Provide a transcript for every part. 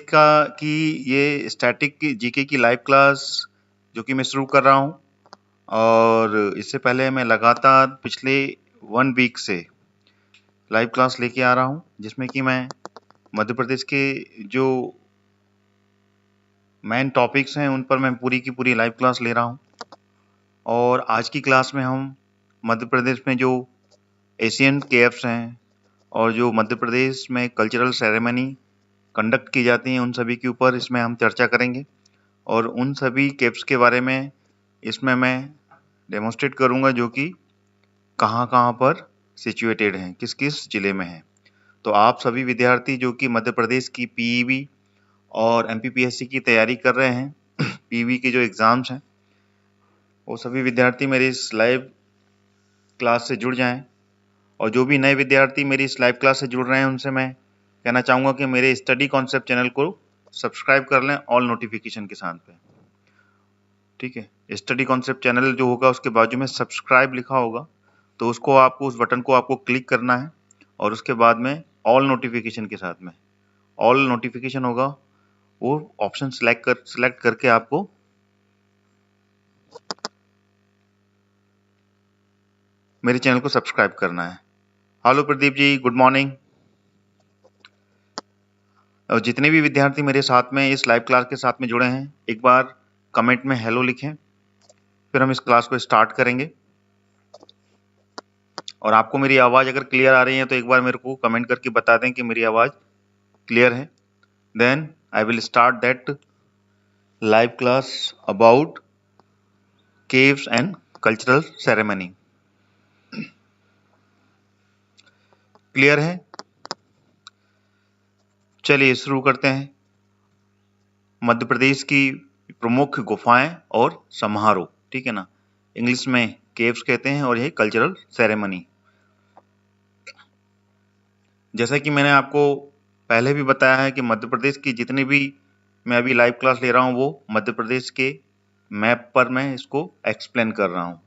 का की ये स्टैटिक की जीके की लाइव क्लास जो कि मैं शुरू कर रहा हूँ, और इससे पहले मैं लगातार पिछले 1 वीक से लाइव क्लास लेके आ रहा हूँ, जिसमें कि मैं मध्य प्रदेश के जो मेन टॉपिक्स हैं उन पर मैं पूरी की पूरी लाइव क्लास ले रहा हूँ। और आज की क्लास में हम मध्य प्रदेश में जो एशियन केव्स हैं और जो मध्य प्रदेश में कल्चरल सेरेमनी कंडक्ट की जाती हैं उन सभी के ऊपर इसमें हम चर्चा करेंगे, और उन सभी केव्स के बारे में इसमें मैं डेमोन्स्ट्रेट करूंगा जो कि कहाँ पर सिचुएटेड हैं, किस किस जिले में हैं। तो आप सभी विद्यार्थी जो कि मध्य प्रदेश की पीईबी और एमपीपीएससी की तैयारी कर रहे हैं, पीईबी के जो एग्ज़ाम्स हैं, वो सभी विद्यार्थी मेरी इस लाइव क्लास से जुड़ जाएं। और जो भी नए विद्यार्थी मेरी इस लाइव क्लास से जुड़ रहे हैं उनसे मैं कहना चाहूँगा कि मेरे स्टडी कॉन्सेप्ट चैनल को सब्सक्राइब कर लें ऑल नोटिफिकेशन के साथ पे। ठीक है, स्टडी कॉन्सेप्ट चैनल जो होगा उसके बाजू में सब्सक्राइब लिखा होगा, तो उसको आपको उस बटन को आपको क्लिक करना है, और उसके बाद में ऑल नोटिफिकेशन के साथ में ऑल नोटिफिकेशन होगा, वो ऑप्शन सेलेक्ट करके आपको मेरे चैनल को सब्सक्राइब करना है। Hello Pradeep ji, good morning. और जितने भी विद्यार्थी मेरे साथ में इस लाइव क्लास के साथ में जुड़े हैं, एक बार कमेंट में हेलो लिखें, फिर हम इस क्लास को स्टार्ट करेंगे। और आपको मेरी आवाज़ अगर क्लियर आ रही है तो एक बार मेरे को कमेंट करके बता दें कि मेरी आवाज़ क्लियर है। Then I will start that live class about caves and cultural ceremony. Clear है? चलिए शुरू करते हैं। मध्य प्रदेश की प्रमुख गुफाएं और समारोह, ठीक है ना, इंग्लिश में केव्स कहते हैं, और यही कल्चरल सेरेमनी। जैसा कि मैंने आपको पहले भी बताया है कि मध्य प्रदेश की जितनी भी मैं अभी लाइव क्लास ले रहा हूँ वो मध्य प्रदेश के मैप पर मैं इसको एक्सप्लेन कर रहा हूँ।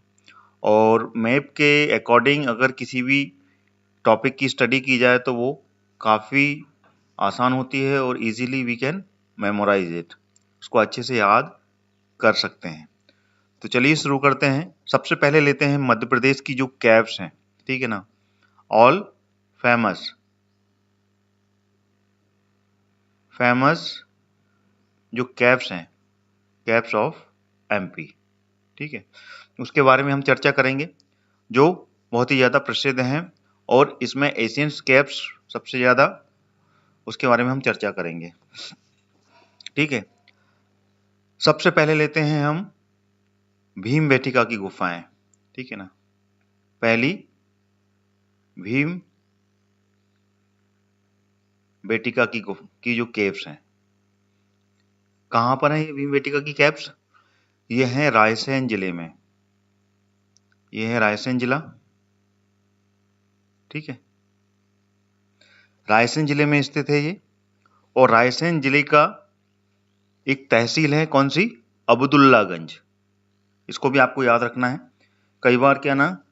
और मैप के अकॉर्डिंग अगर किसी भी टॉपिक की स्टडी की जाए तो वो काफ़ी आसान होती है और easily we can memorise it, उसको अच्छे से याद कर सकते हैं। तो चलिए शुरू करते हैं। सबसे पहले लेते हैं मध्य प्रदेश की जो केव्स हैं, ठीक है ना, ऑल फेमस जो केव्स हैं, केव्स ऑफ एमपी, ठीक है, उसके बारे में हम चर्चा करेंगे जो बहुत ही ज़्यादा प्रसिद्ध हैं, और इसमें एशियन केव्स सबसे ज़्यादा, उसके बारे में हम चर्चा करेंगे। ठीक है, सबसे पहले लेते हैं हम भीमबेटका की गुफाएं, ठीक है ना। पहली भीमबेटका की जो केव्स हैं, कहाँ पर है ये भीमबेटका की केव्स? ये हैं रायसेन जिले में, ये है रायसेन जिला, ठीक है, रायसेन जिले में स्थित है ये। और रायसेन जिले का एक तहसील है, कौन सी? अब्दुल्लागंज। इसको भी आपको याद रखना है, कई बार क्या ना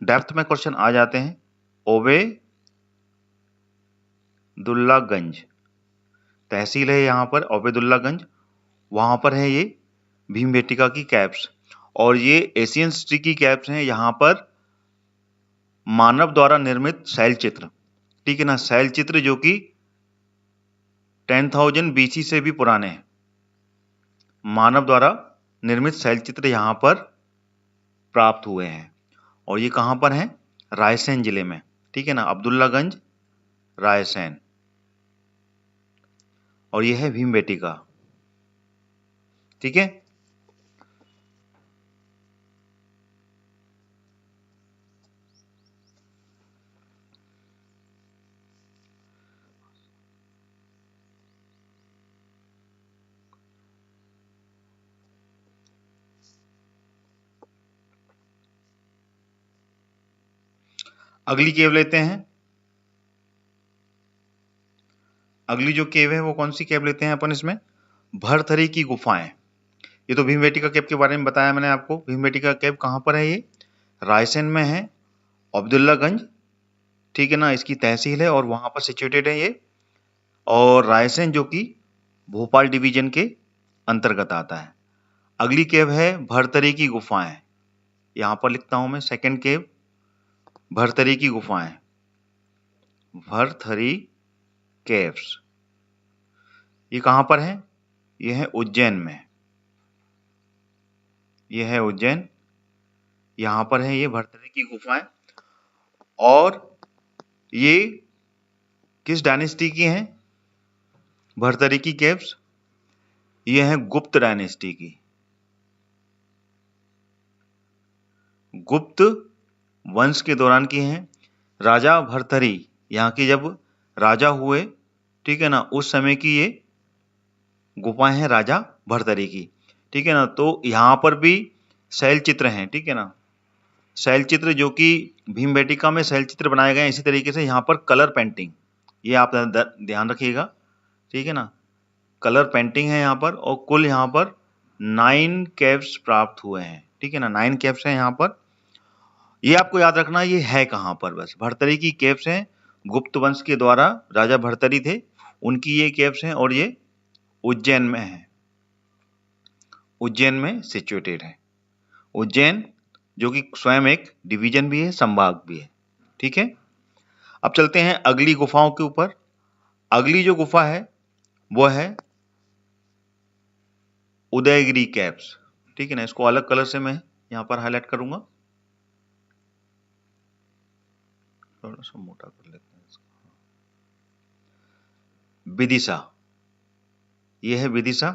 डेप्थ में क्वेश्चन आ जाते हैं। ओबेदुल्लागंज तहसील है यहाँ पर, ओबेदुल्लागंज, वहाँ पर है ये भीमबेटका की केव्स। और ये एशियन हिस्ट्री की केव्स हैं। यहाँ पर मानव द्वारा निर्मित शैल चित्र, ठीक है ना, शैल चित्र जो कि 10,000 BC से भी पुराने हैं। मानव द्वारा निर्मित शैल चित्र यहाँ पर प्राप्त हुए हैं, और ये कहाँ पर हैं? रायसेन जिले में, ठीक है ना, अब्दुल्लागंज, रायसेन। और ये है भीमबेटका, ठीक है। अगली केव लेते हैं। अगली जो केव है वो कौन सी केव लेते हैं अपन इसमें? भरथरी की गुफाएं। ये तो भीमबेटका केव के बारे में बताया मैंने आपको। भीमबेटका केव कहाँ पर है? ये रायसेन में है, अब्दुल्लागंज, ठीक है ना, इसकी तहसील है और वहां पर सिचुएटेड है ये। और रायसेन जो कि भोपाल डिवीजन के अंतर्गत आता है। अगली केव है भरतरी की गुफाएं। यहां पर लिखता हूं मैं सेकंड केव भरतरी की गुफाएं, भरथरी केव्स। ये कहां पर है? ये है उज्जैन में। ये है उज्जैन, यहां पर है ये भरतरी की गुफाएं। और ये किस डायनेस्टी की हैं भरतरी की केव्स? ये हैं गुप्त डायनेस्टी की। गुप्त वंश के दौरान की हैं। राजा भरथरी यहाँ के जब राजा हुए, ठीक है ना, उस समय की ये गुफाएं हैं राजा भरथरी की, ठीक है ना। तो यहाँ पर भी शैल चित्र हैं, ठीक है ना, शैल चित्र जो कि भीमबेटिका में शैल चित्र बनाए गए हैं। इसी तरीके से यहाँ पर कलर पेंटिंग, ये आप ध्यान रखिएगा, ठीक है ना, कलर पेंटिंग है यहाँ पर। और कुल यहाँ पर 9 केव्स प्राप्त हुए हैं, ठीक है ना, 9 केव्स हैं यहाँ पर। ये आपको याद रखना, ये है कहाँ पर, बस भरतरी की केव्स हैं। गुप्त वंश के द्वारा राजा भरतरी थे, उनकी ये केव्स हैं और ये उज्जैन में है, उज्जैन में सिचुएटेड है। उज्जैन जो कि स्वयं एक डिवीजन भी है, संभाग भी है, ठीक है। अब चलते हैं अगली गुफाओं के ऊपर। अगली जो गुफा है वो है उदयगिरी केव्स, ठीक है ना। इसको अलग कलर से मैं यहां पर हाईलाइट करूंगा, थोड़ा सा मोटा कर लेते हैं इसको। विदिशा, ये है विदिशा,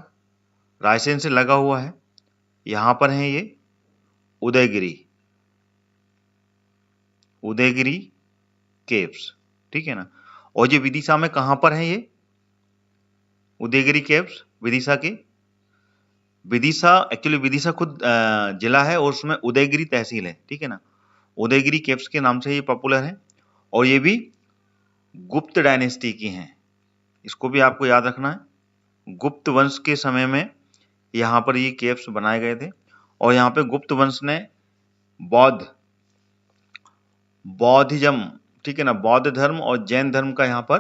रायसेन से लगा हुआ है। यहां पर है ये उदयगिरी, उदयगिरी केव्स, ठीक है ना। और ये विदिशा में कहां पर है ये उदयगिरी केव्स? विदिशा के, विदिशा एक्चुअली विदिशा खुद जिला है और उसमें उदयगिरी तहसील है, ठीक है ना। उदयगिरी केव्स के नाम से ये पॉपुलर है और ये भी गुप्त डायनेस्टी की हैं। इसको भी आपको याद रखना है। गुप्त वंश के समय में यहाँ पर ये केव्स बनाए गए थे और यहाँ पे गुप्त वंश ने बौद्धिज्म, ठीक है ना, बौद्ध धर्म और जैन धर्म का यहाँ पर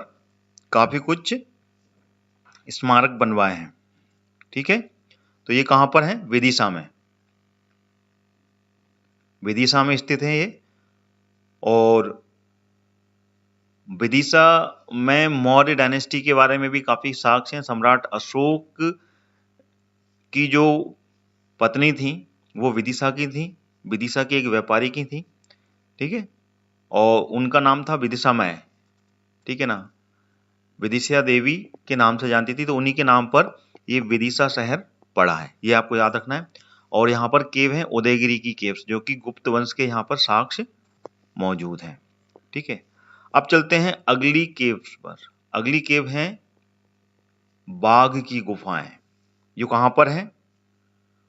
काफी कुछ स्मारक बनवाए हैं, ठीक है। तो ये कहां पर है? विदिशा में, विदिशा में स्थित है ये। और विदिशा में मौर्य डायनेस्टी के बारे में भी काफी साक्ष्य हैं। सम्राट अशोक की जो पत्नी थी वो विदिशा की थी, विदिशा की एक व्यापारी की थी, ठीक है। और उनका नाम था विदिशामय, ठीक है ना, विदिशा देवी के नाम से जानती थी, तो उन्हीं के नाम पर ये विदिशा शहर पड़ा है, ये आपको याद रखना है। और यहाँ पर केव है उदयगिरी की केव्स, जो कि गुप्त वंश के यहाँ पर साक्ष्य मौजूद हैं, ठीक है। अब चलते हैं अगली केव्स पर। अगली केव है बाघ की गुफाएं। जो कहां पर है?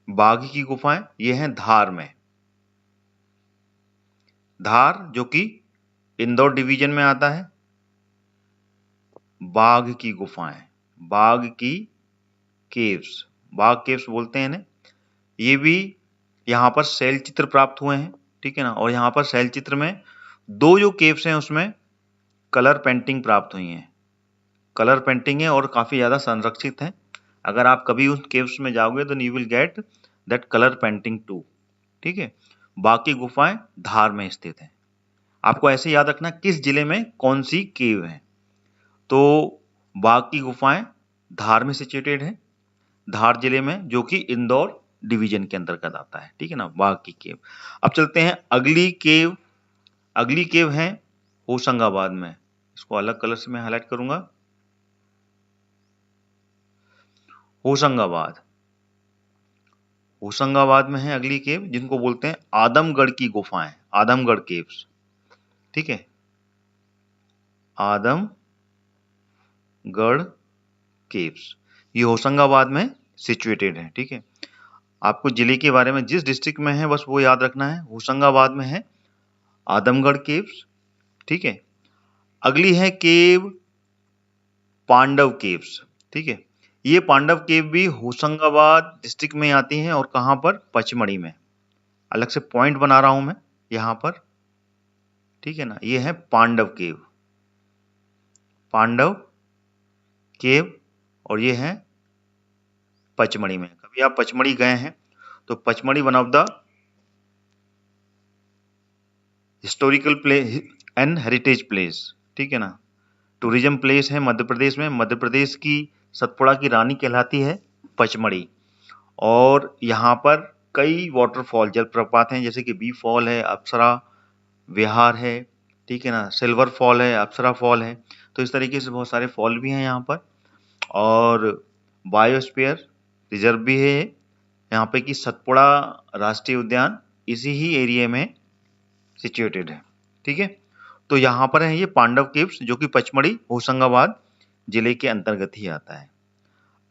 बाघ की गुफाएं ये हैं धार में। धार जो कि इंदौर डिवीजन में आता है। बाघ की गुफाएं, बाघ की केव्स, बाघ केव्स बोलते हैं इन्हें। ये भी यहाँ पर शैल चित्र प्राप्त हुए हैं, ठीक है ना। और यहाँ पर शैल चित्र में 2 जो केव्स हैं उसमें कलर पेंटिंग प्राप्त हुई हैं, कलर पेंटिंग है और काफी ज्यादा संरक्षित है। अगर आप कभी उस केव्स में जाओगे तो you will get that colour painting too, ठीक है। बाकी गुफाएं धार में स्थित है। आपको ऐसे याद रखना किस जिले में कौन सी केव है। तो बाघ की गुफाएं धार में सिचुएटेड है, धार जिले में, जो कि इंदौर डिवीजन के अंतर्गत आता है, ठीक है ना, बाघ की केव। अब चलते हैं अगली केव। अगली केव है होशंगाबाद में। इसको अलग कलर से मैं हाईलाइट करूंगा। होशंगाबाद, होशंगाबाद में है अगली केव, जिनको बोलते हैं आदमगढ़ की गुफाएं, आदमगढ़ केव्स, ठीक है, आदमगढ़ केव्स। ये होशंगाबाद में सिचुएटेड है, ठीक है। आपको जिले के बारे में जिस डिस्ट्रिक्ट में है बस वो याद रखना है। होशंगाबाद में है आदमगढ़ केव्स, ठीक है। अगली है केव पांडव केव्स, ठीक है। ये पांडव केव भी होशंगाबाद डिस्ट्रिक्ट में आती हैं और कहां पर? पचमढ़ी में। अलग से पॉइंट बना रहा हूं मैं यहां पर, ठीक है ना। ये है पांडव केव, पांडव केव, और ये है पचमढ़ी में। कभी आप पचमढ़ी गए हैं तो Pachmarhi one of the historical place and heritage place, ठीक है ना, टूरिज्म प्लेस है मध्य प्रदेश में। मध्य प्रदेश की सतपुड़ा की रानी कहलाती है पचमढ़ी। और यहाँ पर कई वाटरफॉल जलप्रपात हैं, जैसे कि बी फॉल है, अप्सरा विहार है, ठीक है ना, सिल्वर फॉल है, अप्सरा फॉल है। तो इस तरीके से बहुत सारे फॉल भी हैं यहाँ पर। और बायोस्फीयर रिजर्व भी है यहाँ पे कि सतपुड़ा राष्ट्रीय उद्यान इसी ही एरिया में सिचुएटेड है, ठीक है। तो यहाँ पर है ये पांडव केव्स, जो कि पचमढ़ी होशंगाबाद जिले के अंतर्गत ही आता है।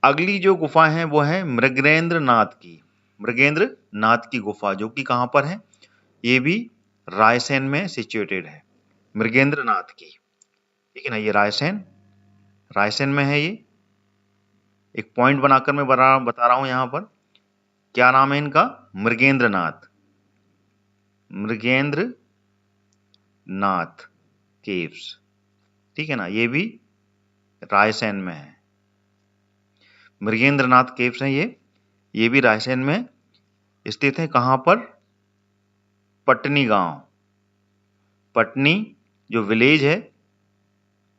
अगली जो गुफा है वो है मृगेंद्र नाथ की, मृगेंद्र नाथ की गुफा, जो कि कहाँ पर है, ये भी रायसेन में सिचुएटेड है, मृगेंद्र नाथ की, ठीक है ना। ये रायसेन में है। ये एक पॉइंट बनाकर मैं बता रहा हूं यहाँ पर, क्या नाम है इनका, मृगेंद्र नाथ केव्स, ठीक है ना। ये भी रायसेन में है, मृगेंद्र नाथ केव्स हैं ये भी रायसेन में स्थित है। कहां पर, पटनी गांव, पटनी जो विलेज है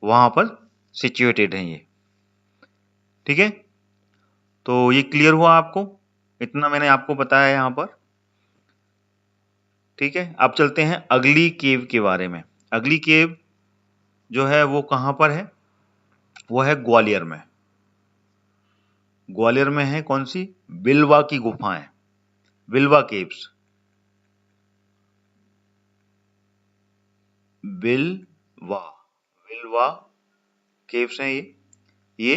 वहां पर सिचुएटेड है ये, ठीक है। तो ये क्लियर हुआ आपको, इतना मैंने आपको बताया यहाँ पर, ठीक है। अब चलते हैं अगली केव के बारे में। अगली केव जो है वो कहां पर है, वो है ग्वालियर में। ग्वालियर में है कौन सी, बिलवा की गुफाएं, बिलवा केव्स, बिलवा केव्स हैं ये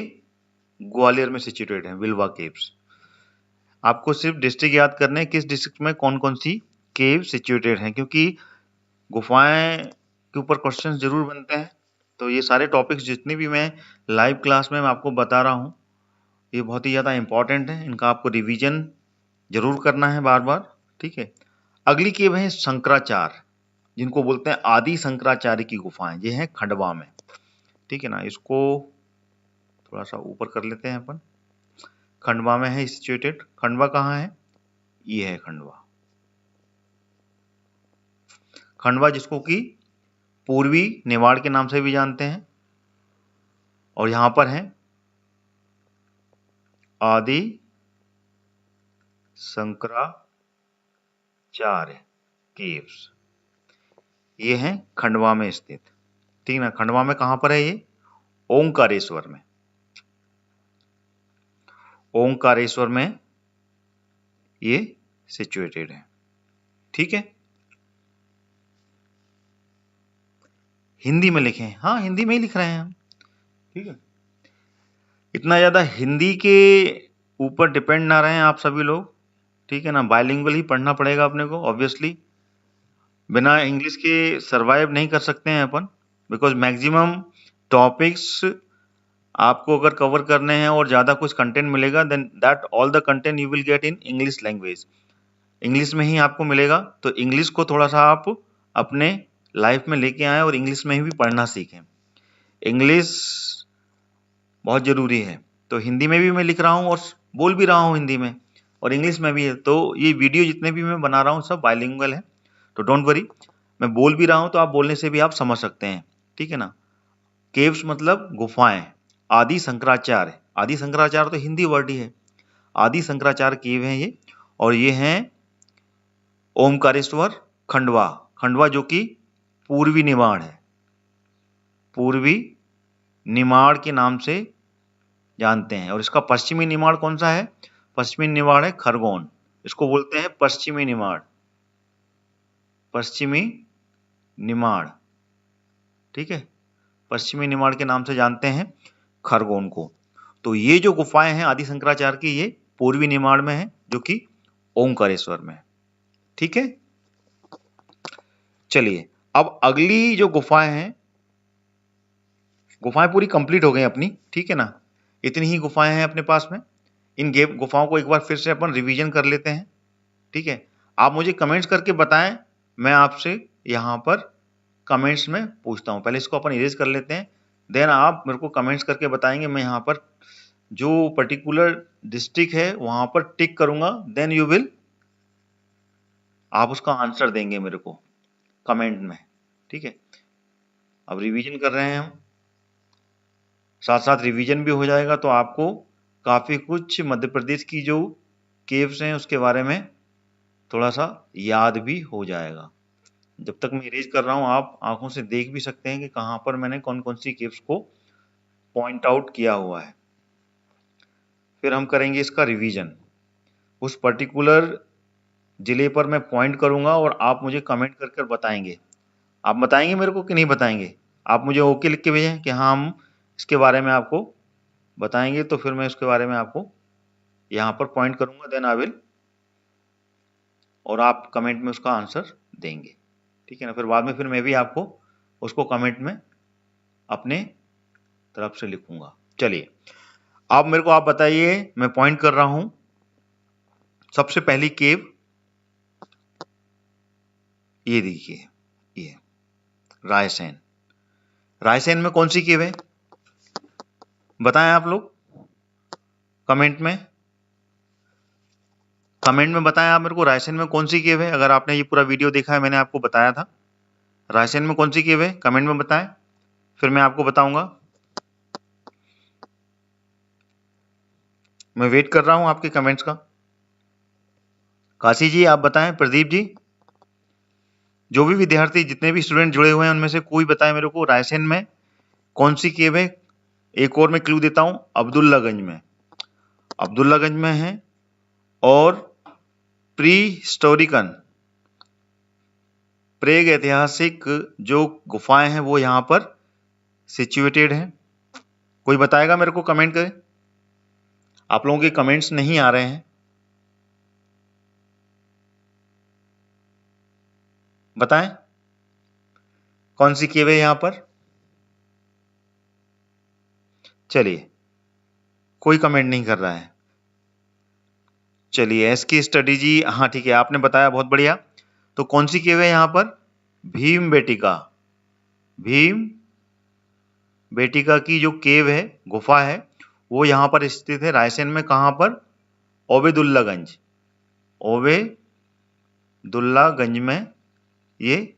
ग्वालियर में सिचुएटेड है, बिलवा केव्स। आपको सिर्फ डिस्ट्रिक्ट याद करने हैं, किस डिस्ट्रिक्ट में कौन कौन सी केव सिचुएटेड हैं, क्योंकि गुफाएं के ऊपर क्वेश्चन जरूर बनते हैं। तो ये सारे टॉपिक्स जितने भी मैं लाइव क्लास में आपको बता रहा हूँ, ये बहुत ही ज़्यादा इंपॉर्टेंट है, इनका आपको रिवीजन जरूर करना है बार बार, ठीक है। अगली केव है शंकराचार्य, जिनको बोलते हैं आदि शंकराचार्य की गुफाएं, ये हैं खंडवा में, ठीक है ना। इसको थोड़ा सा ऊपर कर लेते हैं अपन, खंडवा में है सिचुएटेड। खंडवा कहाँ है, ये है खंडवा, खंडवा जिसको कि पूर्वी निवाड़ के नाम से भी जानते हैं। और यहां पर है आदि शंकराचार्य केव्स, ये हैं खंडवा में स्थित, ठीक ना। खंडवा में कहां पर है ये, ओंकारेश्वर में, ओंकारेश्वर में ये सिचुएटेड है, ठीक है। हिंदी में लिखे हैं, हाँ हिंदी में ही लिख रहे हैं हम, ठीक है। इतना ज्यादा हिंदी के ऊपर डिपेंड ना रहें आप सभी लोग, ठीक है ना। बायलिंगुअल ही पढ़ना पड़ेगा अपने को, ऑब्वियसली बिना इंग्लिश के सरवाइव नहीं कर सकते हैं अपन, बिकॉज मैक्सिमम टॉपिक्स आपको अगर कवर करने हैं और ज़्यादा कुछ कंटेंट मिलेगा, then that all the content you will get in English language, English में ही आपको मिलेगा। तो इंग्लिश को थोड़ा सा आप अपने लाइफ में लेके आएँ और इंग्लिश में भी पढ़ना सीखें, इंग्लिश बहुत ज़रूरी है। तो हिंदी में भी मैं लिख रहा हूँ और बोल भी रहा हूँ हिंदी में, और इंग्लिश में भी है। तो ये वीडियो जितने भी मैं बना रहा हूँ सब बाइलिंगुअल है, तो डोंट वरी, मैं बोल भी रहा हूँ तो आप बोलने से भी आप समझ सकते हैं, ठीक है ना। केव्स मतलब गुफाएं, आदि शंकराचार्य, आदि शंकराचार्य तो हिंदी वर्ड ही है, आदि शंकराचार्य केव हैं ये। और ये हैं ओमकारेश्वर खंडवा, खंडवा जो कि पूर्वी निमाड़ है, पूर्वी निमाड़ के नाम से जानते हैं। और इसका पश्चिमी निमाड़ कौन सा है, पश्चिमी निमाड़ है खरगोन, इसको बोलते हैं पश्चिमी निमाड़, पश्चिमी निमाड़, ठीक है, पश्चिमी निमाड़ के नाम से जानते हैं खरगोन को। तो ये जो गुफाएं हैं आदि शंकराचार्य की, ये पूर्वी निमाड़ में है, जो कि ओंकारेश्वर में, ठीक है। चलिए अब अगली जो गुफाएं हैं, गुफाएं पूरी कंप्लीट हो गई अपनी, ठीक है ना। इतनी ही गुफाएं हैं अपने पास में, इन गुफाओं को एक बार फिर से अपन रिवीजन कर लेते हैं, ठीक है। आप मुझे कमेंट्स करके बताएं, मैं आपसे यहाँ पर कमेंट्स में पूछता हूँ। पहले इसको अपन इरेज कर लेते हैं, देन आप मेरे को कमेंट्स करके बताएंगे, मैं यहाँ पर जो पर्टिकुलर डिस्ट्रिक्ट है वहां पर टिक करूंगा, देन यू विल, आप उसका आंसर देंगे मेरे को कमेंट में, ठीक है। अब रिवीजन कर रहे हैं हम, साथ साथ रिवीजन भी हो जाएगा, तो आपको काफी कुछ मध्य प्रदेश की जो केव्स हैं उसके बारे में थोड़ा सा याद भी हो जाएगा। जब तक मैं इरेज कर रहा हूं आप आंखों से देख भी सकते हैं कि कहां पर मैंने कौन कौन सी केव्स को पॉइंट आउट किया हुआ है। फिर हम करेंगे इसका रिवीजन। उस पर्टिकुलर जिले पर मैं पॉइंट करूंगा और आप मुझे कमेंट कर कर बताएंगे। आप बताएंगे मेरे को कि नहीं बताएंगे? आप मुझे ओके लिख के भेजें कि हाँ हम इसके बारे में आपको बताएंगे, तो फिर मैं इसके बारे में आपको यहाँ पर पॉइंट करूंगा, देन आई विल, और आप कमेंट में उसका आंसर देंगे, ठीक है ना। फिर बाद में फिर मैं भी आपको उसको कमेंट में अपने तरफ से लिखूंगा। चलिए अब मेरे को आप बताइए, मैं पॉइंट कर रहा हूं। सबसे पहली केव ये देखिए, ये रायसेन। रायसेन में कौन सी केव है बताएं आप लोग कमेंट में। कमेंट में बताएं आप मेरे को, रायसेन में कौन सी केव है। अगर आपने ये पूरा वीडियो देखा है, मैंने आपको बताया था रायसेन में कौन सी केव है, कमेंट में बताएं, फिर मैं आपको बताऊंगा। मैं वेट कर रहा हूं आपके कमेंट्स का। काशी जी आप बताएं, प्रदीप जी, जो भी विद्यार्थी, जितने भी स्टूडेंट जुड़े हुए हैं उनमें से कोई बताए मेरे को रायसेन में कौन सी केव है। एक और मैं क्लू देता हूं, अब्दुल्लागंज में, अब्दुल्लागंज में है, और प्री हिस्टोरिकन, प्रेग ऐतिहासिक जो गुफाएं हैं वो यहां पर सिचुएटेड हैं। कोई बताएगा मेरे को, कमेंट करें। आप लोगों के कमेंट्स नहीं आ रहे हैं, बताएं कौन सी केव है यहां पर। चलिए कोई कमेंट नहीं कर रहा है। चलिए एस की स्टडी जी, हाँ ठीक है, आपने बताया, बहुत बढ़िया। तो कौन सी केव है यहां पर, भीम बेटिका। भीम बेटिका की जो केव है, गुफा है, वो यहां पर स्थित है रायसेन में। कहां पर, ओबेदुल्लागंज, ओबेदुल्लागंज में ये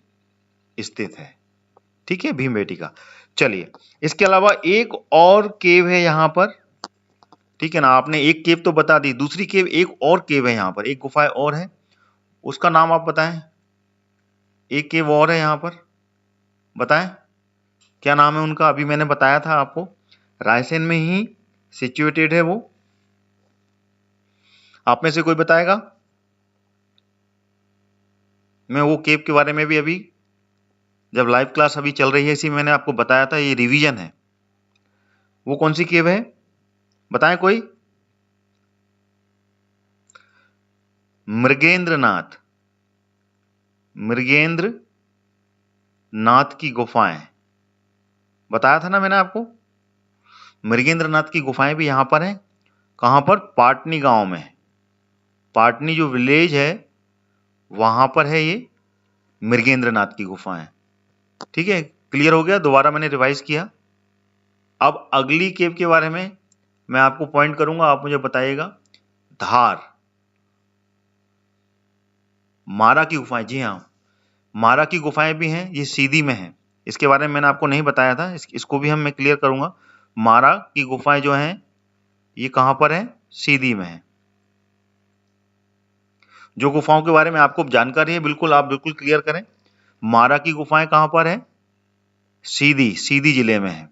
स्थित है, ठीक है, भीम बेटिका। चलिए इसके अलावा एक और केव है यहां पर, ठीक है ना। आपने एक केव तो बता दी, दूसरी केव, एक और केव है यहां पर, एक गुफा और है, उसका नाम आप बताएं। एक केव और है यहां पर, बताएं क्या नाम है उनका। अभी मैंने बताया था आपको, रायसेन में ही सिचुएटेड है वो। आप में से कोई बताएगा। मैं वो केव के बारे में भी अभी, जब लाइव क्लास अभी चल रही है इसी में मैंने आपको बताया था, ये रिवीजन है। वो कौन सी केव है बताएं कोई। मृगेंद्रनाथ, मृगेंद्र नाथ की गुफाएं, बताया था ना मैंने आपको। मृगेंद्रनाथ की गुफाएं भी यहां पर हैं। कहां पर, पाटनी गांव में, पाटनी जो विलेज है वहां पर है ये मृगेंद्रनाथ की गुफाएं, ठीक है। क्लियर हो गया, दोबारा मैंने रिवाइज किया। अब अगली केव के बारे में मैं आपको पॉइंट करूंगा, आप मुझे बताइएगा। धार, मारा की गुफाएं, जी हाँ, मारा की गुफाएं भी हैं, ये सीधी में है। इसके बारे में मैंने आपको नहीं बताया था, इसको भी मैं क्लियर करूंगा। मारा की गुफाएं जो हैं ये कहां पर है, सीधी में है। जो गुफाओं के बारे में आपको जानकारी है बिल्कुल आप बिल्कुल क्लियर करें। मारा की गुफाएं कहां पर है, सीधी, सीधी जिले में है,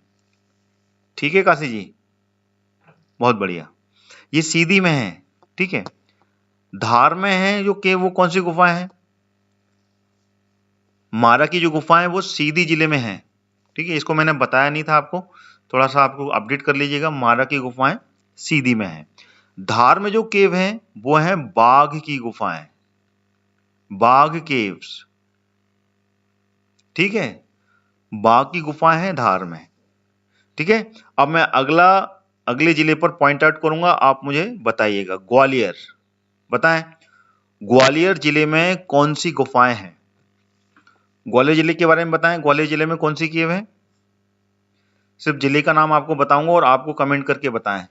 ठीक है काशी जी, बहुत बढ़िया, ये सीधी में है, ठीक है। धार में है जो कि वो कौन सी गुफाएं हैं, मारा की जो गुफाएं वो सीधी जिले में है, ठीक है। इसको मैंने बताया नहीं था आपको, थोड़ा सा आपको अपडेट कर लीजिएगा। मारा की गुफाएं सीधी में है। धार में जो केव है वो है बाघ की गुफाएं, बाघ केव्स, ठीक है, बाघ की गुफाएं हैं धार में, ठीक है। अब मैं अगले जिले पर पॉइंट आउट करूंगा, आप मुझे बताइएगा। ग्वालियर, बताएं ग्वालियर जिले में कौन सी गुफाएं हैं। ग्वालियर जिले के बारे में बताएं, ग्वालियर जिले में कौन सी केव है। सिर्फ जिले का नाम आपको बताऊंगा और आपको कमेंट करके बताएं।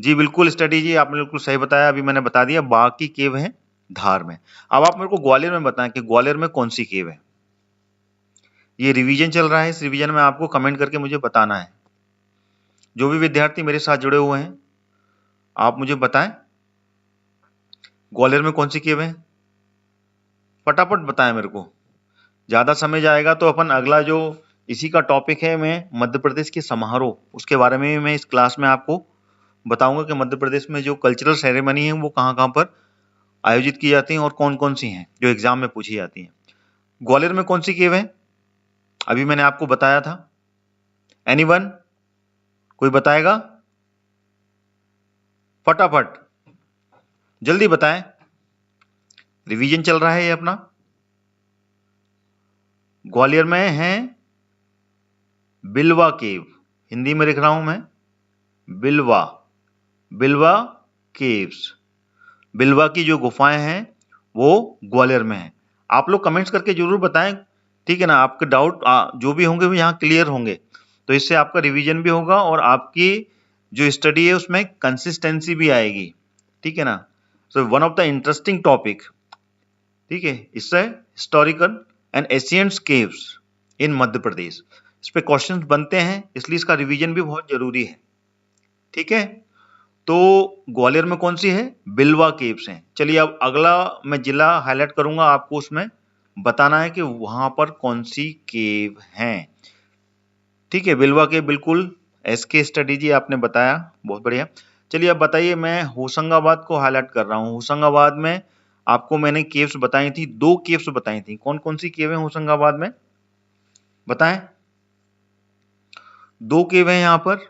जी बिल्कुल स्टडी जी, आपने बिल्कुल सही बताया। अभी मैंने बता दिया, बाघ की केव है धार में। अब आप मेरे को ग्वालियर में बताएं कि ग्वालियर में कौन सी केव है। ये रिवीजन चल रहा है, इस रिवीजन में आपको कमेंट करके मुझे बताना है। जो भी विद्यार्थी मेरे साथ जुड़े हुए हैं, आप मुझे बताएं ग्वालियर में कौन सी केव है। फटाफट बताएं मेरे को, ज्यादा समय जाएगा तो अपन अगला जो इसी का टॉपिक है, मैं मध्य प्रदेश के समारोह, उसके बारे में मैं इस क्लास में आपको बताऊंगा कि मध्य प्रदेश में जो कल्चरल सेरेमनी है वो कहाँ कहाँ पर आयोजित की जाती हैं और कौन कौन सी हैं जो एग्जाम में पूछी जाती हैं। ग्वालियर में कौन सी केव है, अभी मैंने आपको बताया था। एनीवन, कोई बताएगा? फटाफट जल्दी बताएं, रिवीजन चल रहा है ये अपना। ग्वालियर में है बिलवा केव, हिंदी में लिख रहा हूं मैं, बिलवा, बिलवा केव्स। बिलवा की जो गुफाएं हैं वो ग्वालियर में है। आप लोग कमेंट्स करके जरूर बताएं, ठीक है ना। आपके डाउट जो भी होंगे वो यहाँ क्लियर होंगे, तो इससे आपका रिवीजन भी होगा और आपकी जो स्टडी है उसमें कंसिस्टेंसी भी आएगी, ठीक है ना। So one of the interesting topic, ठीक है, इससे historical and ancient caves in Madhya Pradesh, इस पे क्वेश्चंस बनते हैं, इसलिए इसका रिवीजन भी बहुत जरूरी है, ठीक है। तो ग्वालियर में कौन सी है, बिलवा केव्स हैं। चलिए अब अगला मैं जिला हाईलाइट करूंगा, आपको उसमें बताना है कि वहां पर कौन सी केव हैं, ठीक है। बिलवा केव, बिल्कुल एसके स्टडी जी आपने बताया, बहुत बढ़िया। चलिए अब बताइए, मैं होशंगाबाद को हाईलाइट कर रहा हूँ। होशंगाबाद में आपको मैंने केव्स बताई थी, 2 केव्स बताई थी। कौन कौन सी केव है होशंगाबाद में, बताएं। 2 केव है यहाँ पर,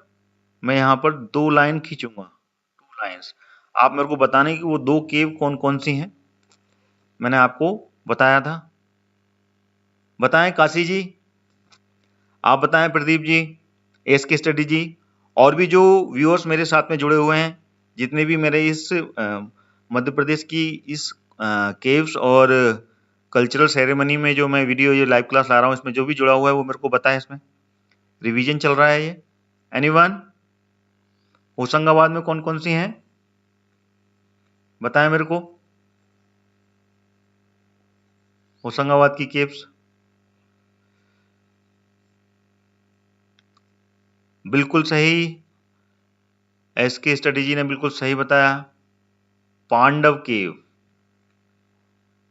मैं यहाँ पर 2 लाइन खींचूंगा, 2 लाइन्स। आप मेरे को बताने कि वो 2 केव कौन कौन सी हैं, मैंने आपको बताया था। बताएं काशी जी, आप बताएं प्रदीप जी, एस के स्टडी जी, और भी जो व्यूअर्स मेरे साथ में जुड़े हुए हैं, जितने भी मेरे इस मध्य प्रदेश की इस केव्स और कल्चरल सेरेमनी में जो मैं वीडियो ये लाइव क्लास ला रहा हूँ, इसमें जो भी जुड़ा हुआ है वो मेरे को बताएं। इसमें रिवीजन चल रहा है ये। एनीवन, होशंगाबाद में कौन कौन सी हैं, बताएं मेरे को, होशंगाबाद की केव्स। बिल्कुल सही, एस के स्टडी जी ने बिल्कुल सही बताया, पांडव केव।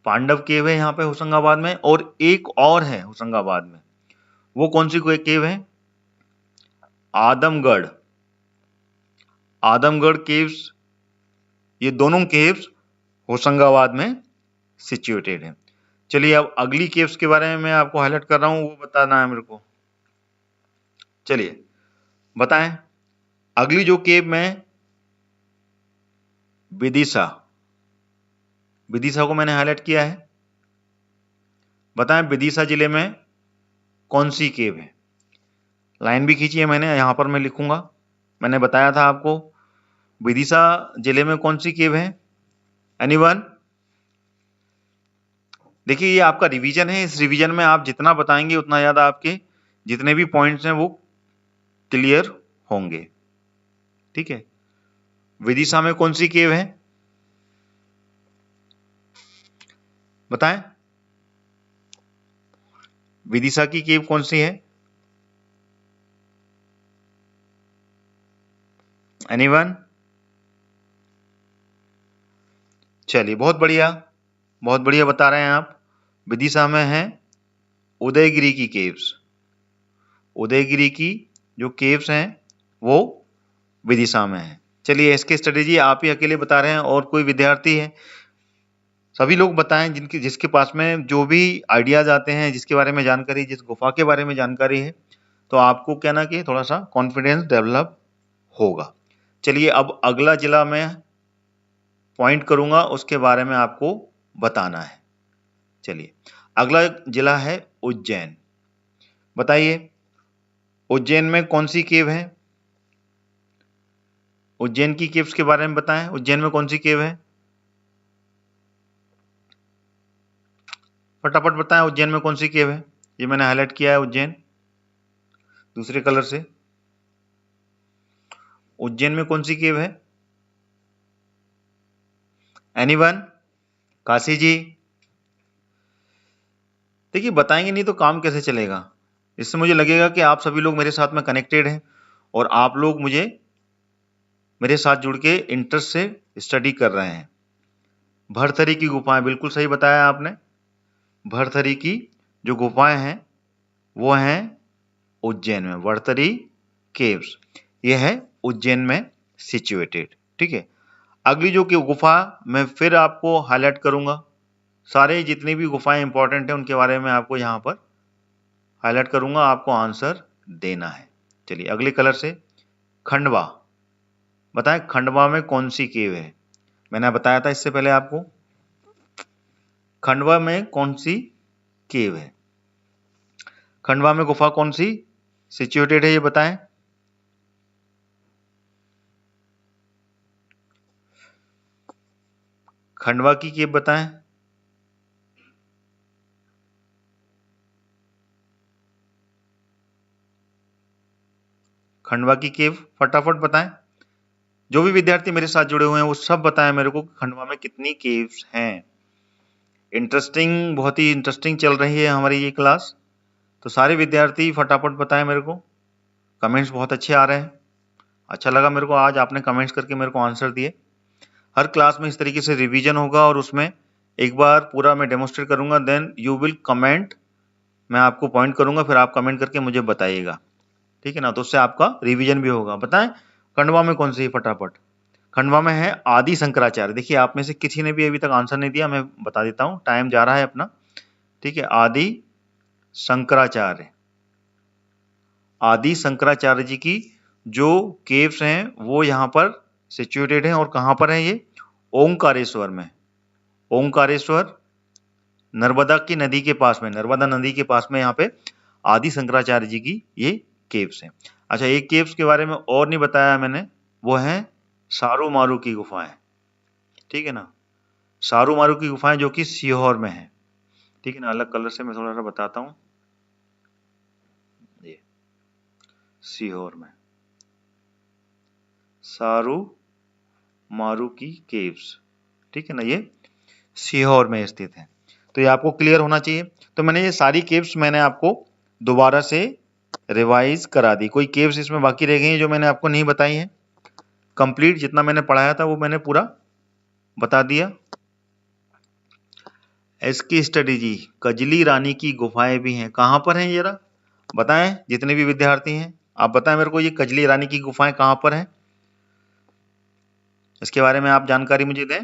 पांडव केव है यहाँ पे होशंगाबाद में, और एक और है होशंगाबाद में, वो कौन सी केव है, आदमगढ़, आदमगढ़ केव्स। ये दोनों केव्स होशंगाबाद में सिचुएटेड है। चलिए अब अगली केव्स के बारे में मैं आपको हाईलाइट कर रहा हूं, वो बताना है मेरे को। चलिए बताएं, अगली जो केव में विदिशा, विदिशा को मैंने हाईलाइट किया है। बताएं विदिशा जिले में कौन सी केव है, लाइन भी खींची है मैंने, यहां पर मैं लिखूंगा। मैंने बताया था आपको विदिशा जिले में कौन सी केव है। एनीवन, देखिए ये आपका रिवीजन है, इस रिवीजन में आप जितना बताएंगे उतना ज्यादा आपके जितने भी पॉइंट्स हैं वो क्लियर होंगे, ठीक है। विदिशा में कौन सी केव है, बताएं, विदिशा की केव कौन सी है। एनीवन, चलिए बहुत बढ़िया, बहुत बढ़िया बता रहे हैं आप। विदिशा में है उदयगिरी की केव्स, उदयगिरी की जो केव्स हैं वो विदिशा में है। चलिए इसके स्ट्रेटेजी आप ही अकेले बता रहे हैं और कोई विद्यार्थी है, सभी लोग बताएं जिनके जिसके पास में जो भी आइडियाज आते हैं, जिसके बारे में जानकारी, जिस गुफा के बारे में जानकारी है, तो आपको क्या ना कि थोड़ा सा कॉन्फिडेंस डेवलप होगा। चलिए अब अगला जिला मैं पॉइंट करूंगा, उसके बारे में आपको बताना है। चलिए अगला जिला है उज्जैन। बताइए उज्जैन में कौन सी केव है, उज्जैन की केव्स के बारे में बताएं। उज्जैन में कौन सी केव है, फटाफट बताएं, उज्जैन में कौन सी केव है। ये मैंने हाईलाइट किया है उज्जैन दूसरे कलर से। उज्जैन में कौन सी केव है, एनीवन? काशी जी? देखिए बताएंगे नहीं तो काम कैसे चलेगा। इससे मुझे लगेगा कि आप सभी लोग मेरे साथ में कनेक्टेड हैं और आप लोग मुझे मेरे साथ जुड़ के इंटरेस्ट से स्टडी कर रहे हैं। भरथरी की गुफाएं, बिल्कुल सही बताया आपने। भरथरी की जो गुफाएं हैं वो हैं उज्जैन में, भरथरी केव्स, ये है उज्जैन में सिचुएटेड। ठीक है, अगली जो कि गुफा मैं फिर आपको हाईलाइट करूंगा, सारे जितनी भी गुफाएं इंपॉर्टेंट हैं उनके बारे में आपको यहाँ पर हाईलाइट करूंगा, आपको आंसर देना है। चलिए अगले कलर से, खंडवा। बताएं खंडवा में कौन सी केव है? मैंने बताया था इससे पहले आपको, खंडवा में कौन सी केव है, खंडवा में गुफा कौन सी सिचुएटेड है, ये बताएं। खंडवा की केव बताएं। खंडवा की केव फटाफट बताएं। जो भी विद्यार्थी मेरे साथ जुड़े हुए हैं वो सब बताएं मेरे को खंडवा में कितनी केव्स हैं। इंटरेस्टिंग, बहुत ही इंटरेस्टिंग चल रही है हमारी ये क्लास, तो सारे विद्यार्थी फटाफट बताएं मेरे को। कमेंट्स बहुत अच्छे आ रहे हैं, अच्छा लगा मेरे को आज आपने कमेंट्स करके मेरे को आंसर दिए। हर क्लास में इस तरीके से रिवीजन होगा और उसमें एक बार पूरा मैं डेमोस्ट्रेट करूंगा, देन यू विल कमेंट, मैं आपको पॉइंट करूंगा, फिर आप कमेंट करके मुझे बताइएगा। ठीक है ना, तो उससे आपका रिवीजन भी होगा। बताएं खंडवा में कौन सी है फटाफट। खंडवा में है आदि शंकराचार्य। देखिए आप में से किसी ने भी अभी तक आंसर नहीं दिया, मैं बता देता हूं, टाइम जा रहा है अपना। ठीक है, आदि शंकराचार्य, आदि शंकराचार्य जी की जो केव्स हैं वो यहाँ पर सिचुएटेड हैं। और कहाँ पर है ये? ओंकारेश्वर में। ओंकारेश्वर नर्मदा की नदी के पास में, नर्मदा नदी के पास में यहाँ पे आदि शंकराचार्य जी की ये केव्स हैं। अच्छा, एक केव्स के बारे में और नहीं बताया मैंने, वो है सारू मारू की गुफाएं। ठीक है ना, सारू मारू की गुफाएं जो कि सीहोर में है। ठीक है ना, अलग कलर से मैं थोड़ा सा बताता हूँ, ये सीहोर में सारू मारू की केव्स। ठीक है ना, ये सीहोर में स्थित है, तो ये आपको क्लियर होना चाहिए। तो मैंने ये सारी केव्स मैंने आपको दोबारा से रिवाइज करा दी। कोई केव्स इसमें बाकी रह गई हैं जो मैंने आपको नहीं बताई हैं? कंप्लीट जितना मैंने पढ़ाया था वो मैंने पूरा बता दिया। एसके स्टडी जी, कजली रानी की गुफाएं भी हैं, कहाँ पर हैं जरा बताएं, जितने भी विद्यार्थी हैं आप बताएं मेरे को, ये कजली रानी की गुफाएं कहाँ पर हैं, इसके बारे में आप जानकारी मुझे दें।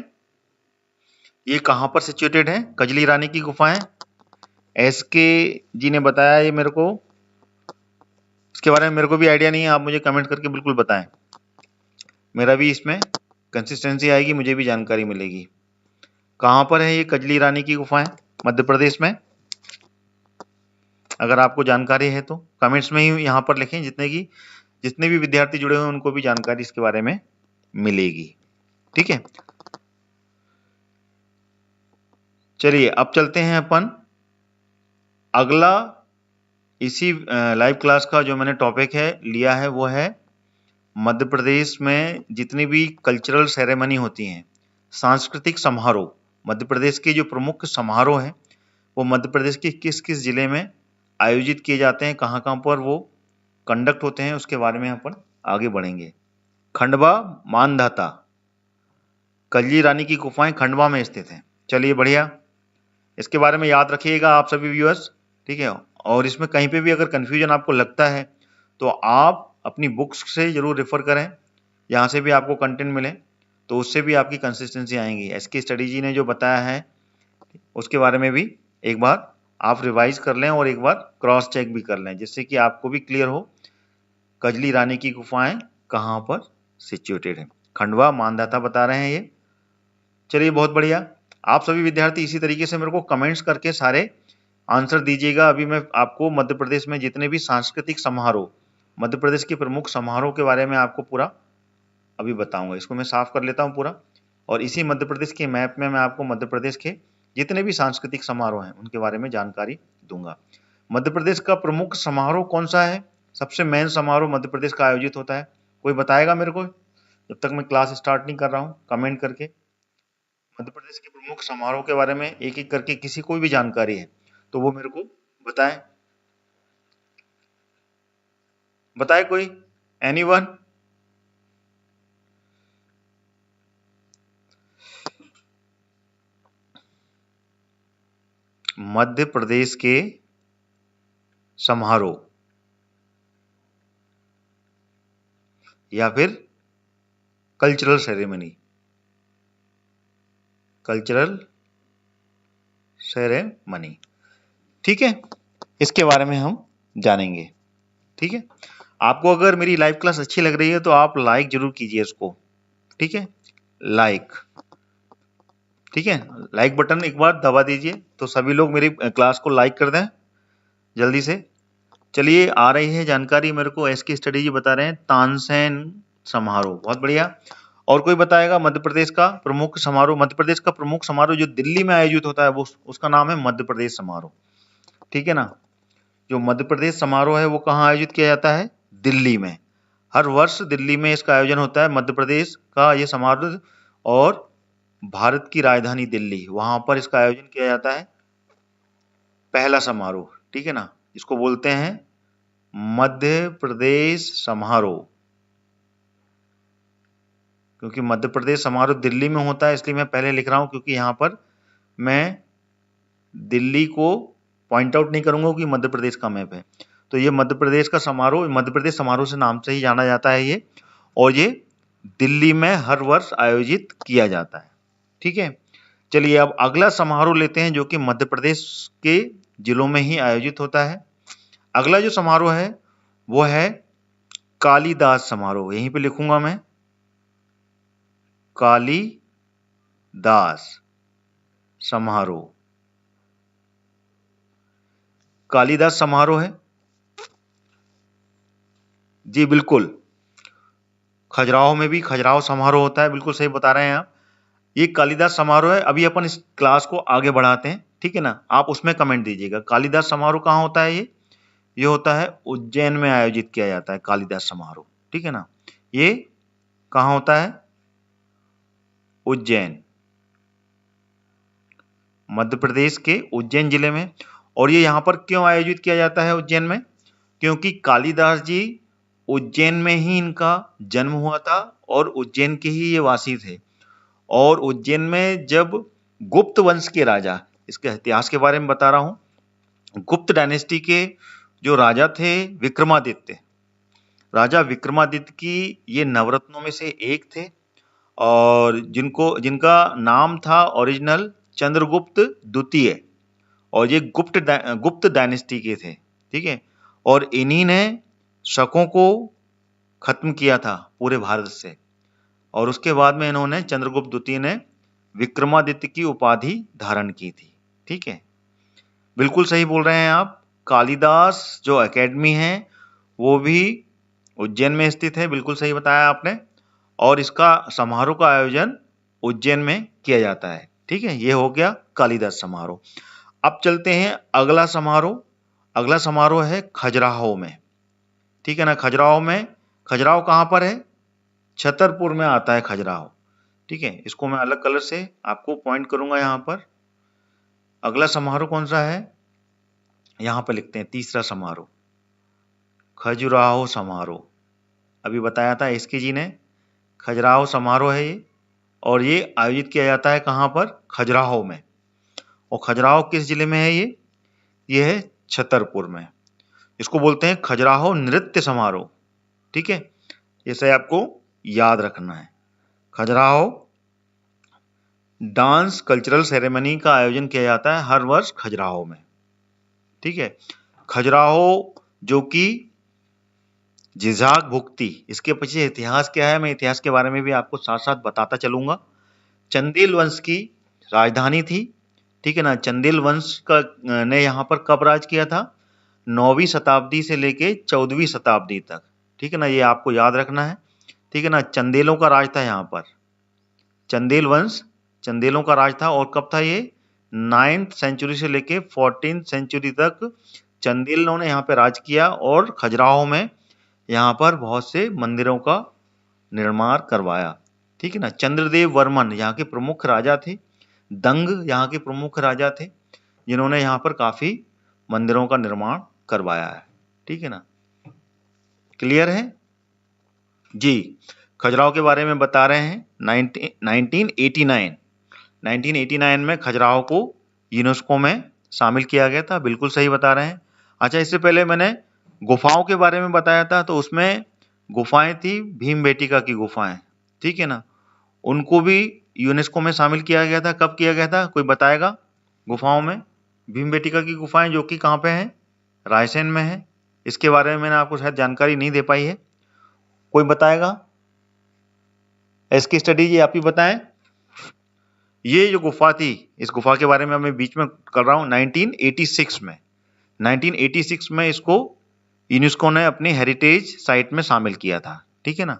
ये कहाँ पर सिचुएटेड है कजली रानी की गुफाएं? एसके जी ने बताया ये मेरे को, इसके बारे में मेरे को भी आइडिया नहीं है, आप मुझे कमेंट करके बिल्कुल बताएं, मेरा भी इसमें कंसिस्टेंसी आएगी, मुझे भी जानकारी मिलेगी। कहाँ पर है ये कजली रानी की गुफाएं? मध्य प्रदेश में। अगर आपको जानकारी है तो कमेंट्स में ही यहाँ पर लिखें, जितने भी विद्यार्थी जुड़े हुए हैं उनको भी जानकारी इसके बारे में मिलेगी। ठीक है, चलिए अब चलते हैं अपन अगला। इसी लाइव क्लास का जो मैंने टॉपिक है लिया है वो है मध्य प्रदेश में जितनी भी कल्चरल सेरेमनी होती हैं, सांस्कृतिक समारोह, मध्य प्रदेश के जो प्रमुख समारोह हैं वो मध्य प्रदेश के किस किस जिले में आयोजित किए जाते हैं, कहाँ कहाँ पर वो कंडक्ट होते हैं, उसके बारे में अपन आगे बढ़ेंगे। खंडवा मानधाता, कजली रानी की गुफाएं खंडवा में स्थित हैं। चलिए बढ़िया, इसके बारे में याद रखिएगा आप सभी व्यूअर्स। ठीक है, और इसमें कहीं पे भी अगर कंफ्यूजन आपको लगता है तो आप अपनी बुक्स से जरूर रेफर करें, यहाँ से भी आपको कंटेंट मिले तो उससे भी आपकी कंसिस्टेंसी आएंगी। एसके स्टडी जी ने जो बताया है उसके बारे में भी एक बार आप रिवाइज कर लें और एक बार क्रॉस चेक भी कर लें, जिससे कि आपको भी क्लियर हो कजली रानी की गुफाएं कहाँ पर सिचुएटेड है। खंडवा मानधाता बता रहे हैं ये। चलिए बहुत बढ़िया, आप सभी विद्यार्थी इसी तरीके से मेरे को कमेंट्स करके सारे आंसर दीजिएगा। अभी मैं आपको मध्य प्रदेश में जितने भी सांस्कृतिक समारोह, मध्य प्रदेश के प्रमुख समारोह के बारे में आपको पूरा अभी बताऊंगा। इसको मैं साफ कर लेता हूं पूरा, और इसी मध्य प्रदेश के मैप में मैं आपको मध्य प्रदेश के जितने भी सांस्कृतिक समारोह हैं उनके बारे में जानकारी दूंगा। मध्य प्रदेश का प्रमुख समारोह कौन सा है, सबसे मेन समारोह मध्य प्रदेश का आयोजित होता है, कोई बताएगा मेरे को जब तक मैं क्लास स्टार्ट नहीं कर रहा हूँ कमेंट करके। मध्य प्रदेश के प्रमुख समारोह के बारे में एक एक करके किसी कोई भी जानकारी है तो वो मेरे को बताएं। बताए कोई, एनीवन? मध्य प्रदेश के समारोह या फिर कल्चरल सेरेमनी, कल्चरल सेरेमनी, ठीक है, इसके बारे में हम जानेंगे। ठीक है, आपको अगर मेरी लाइव क्लास अच्छी लग रही है तो आप लाइक जरूर कीजिए इसको, ठीक है, लाइक, ठीक है, लाइक बटन एक बार दबा दीजिए तो सभी लोग मेरी क्लास को लाइक कर दें जल्दी से। चलिए, आ रही है जानकारी मेरे को, एसके स्टडी जी बता रहे हैं तानसेन समारोह, बहुत बढ़िया। और कोई बताएगा मध्य प्रदेश का प्रमुख समारोह? मध्य प्रदेश का प्रमुख समारोह जो दिल्ली में आयोजित होता है वो उसका नाम है मध्य प्रदेश समारोह, ठीक है ना। जो मध्य प्रदेश समारोह है वो कहाँ आयोजित किया जाता है? दिल्ली में। हर वर्ष दिल्ली में इसका आयोजन होता है, मध्य प्रदेश का ये समारोह, और भारत की राजधानी दिल्ली, वहां पर इसका आयोजन किया जाता है पहला समारोह, ठीक है ना। इसको बोलते हैं मध्य प्रदेश समारोह, क्योंकि मध्य प्रदेश समारोह दिल्ली में होता है इसलिए मैं पहले लिख रहा हूं, क्योंकि यहां पर मैं दिल्ली को पॉइंट आउट नहीं करूंगा कि मध्य प्रदेश का मैप है। तो ये मध्य प्रदेश का समारोह, मध्य प्रदेश समारोह से नाम से ही जाना जाता है ये, और ये दिल्ली में हर वर्ष आयोजित किया जाता है, ठीक है। चलिए अब अगला समारोह लेते हैं जो कि मध्य प्रदेश के जिलों में ही आयोजित होता है। अगला जो समारोह है वो है कालिदास समारोह, यहीं पे लिखूंगा मैं, कालिदास समारोह। कालिदास समारोह है जी, बिल्कुल। खजुराहो में भी खजुराहो समारोह होता है, बिल्कुल सही बता रहे हैं आप। ये कालिदास समारोह है। अभी अपन इस क्लास को आगे बढ़ाते हैं, ठीक है ना। आप उसमें कमेंट दीजिएगा कालिदास समारोह कहाँ होता है। ये होता है उज्जैन में आयोजित किया जाता है कालिदास समारोह, ठीक है ना। ये कहाँ होता है? उज्जैन, मध्य प्रदेश के उज्जैन जिले में। और ये यहाँ पर क्यों आयोजित किया जाता है उज्जैन में? क्योंकि कालिदास जी उज्जैन में ही इनका जन्म हुआ था और उज्जैन के ही ये वासी थे। और उज्जैन में जब गुप्त वंश के राजा, इसके इतिहास के बारे में बता रहा हूं, गुप्त डायनेस्टी के जो राजा थे विक्रमादित्य, राजा विक्रमादित्य की ये नवरत्नों में से एक थे, और जिनका नाम था ओरिजिनल चंद्रगुप्त द्वितीय, और ये गुप्त डायनेस्टी के थे, ठीक है। और इन्हीं ने शकों को खत्म किया था पूरे भारत से, और उसके बाद में इन्होंने, चंद्रगुप्त द्वितीय ने, विक्रमादित्य की उपाधि धारण की थी, ठीक है। बिल्कुल सही बोल रहे हैं आप। कालिदास जो एकेडमी है वो भी उज्जैन में स्थित है, बिल्कुल सही बताया आपने। और इसका समारोह का आयोजन उज्जैन में किया जाता है, ठीक है। ये हो गया कालिदास समारोह। अब चलते हैं अगला समारोह। अगला समारोह है खजुराहो में, ठीक है ना। खजुराहो कहाँ पर है? छतरपुर में आता है खजुराहो, ठीक है। इसको मैं अलग कलर से आपको पॉइंट करूंगा यहाँ पर। अगला समारोह कौन सा है? यहाँ पर लिखते हैं तीसरा समारोह, खजुराहो समारोह। अभी बताया था एसके जी ने, खजुराहो समारोह है ये, और ये आयोजित किया जाता है कहाँ पर? खजुराहो में। और खजुराहो किस जिले में है? ये है छतरपुर में। इसको बोलते हैं खजुराहो नृत्य समारोह, ठीक है। इसे आपको याद रखना है। खजुराहो डांस कल्चरल सेरेमनी का आयोजन किया जाता है हर वर्ष खजुराहो में, ठीक है। खजुराहो जो कि जिजाक भुक्ती, इसके पीछे इतिहास क्या है मैं इतिहास के बारे में भी आपको साथ साथ बताता चलूंगा। चंदेल वंश की राजधानी थी, ठीक है ना। चंदेल वंश का ने यहाँ पर कब राज किया था? 9वीं शताब्दी से लेके 14वीं शताब्दी तक, ठीक है ना। ये आपको याद रखना है, ठीक है ना। चंदेलों का राज था यहाँ पर, चंदेल वंश, चंदेलों का राज था। और कब था ये? 9th सेंचुरी से लेके 14th सेंचुरी तक चंदेलों ने यहाँ पे राज किया, और खजुराहो में यहाँ पर बहुत से मंदिरों का निर्माण करवाया, ठीक है ना। चंद्रदेव वर्मन यहाँ के प्रमुख राजा थे, दंग यहाँ के प्रमुख राजा थे जिन्होंने यहाँ पर काफी मंदिरों का निर्माण करवाया है। ठीक है ना, क्लियर है जी। खजुराहो के बारे में बता रहे हैं। 1989 में खजुराहो को यूनेस्को में शामिल किया गया था। बिल्कुल सही बता रहे हैं। अच्छा, इससे पहले मैंने गुफाओं के बारे में बताया था, तो उसमें गुफाएं थी भीमबेटका की गुफाएं। ठीक है ना, उनको भी यूनेस्को में शामिल किया गया था। कब किया गया था, कोई बताएगा? गुफाओं में भीमबेटका की गुफाएं जो कि कहाँ पे हैं, रायसेन में है। इसके बारे में मैंने आपको शायद जानकारी नहीं दे पाई है, कोई बताएगा? इसकी स्टडी ये आप ही बताएं। ये जो गुफा थी, इस गुफा के बारे में मैं बीच में कर रहा हूँ। 1986 में इसको यूनेस्को ने अपनी हेरिटेज साइट में शामिल किया था। ठीक है ना,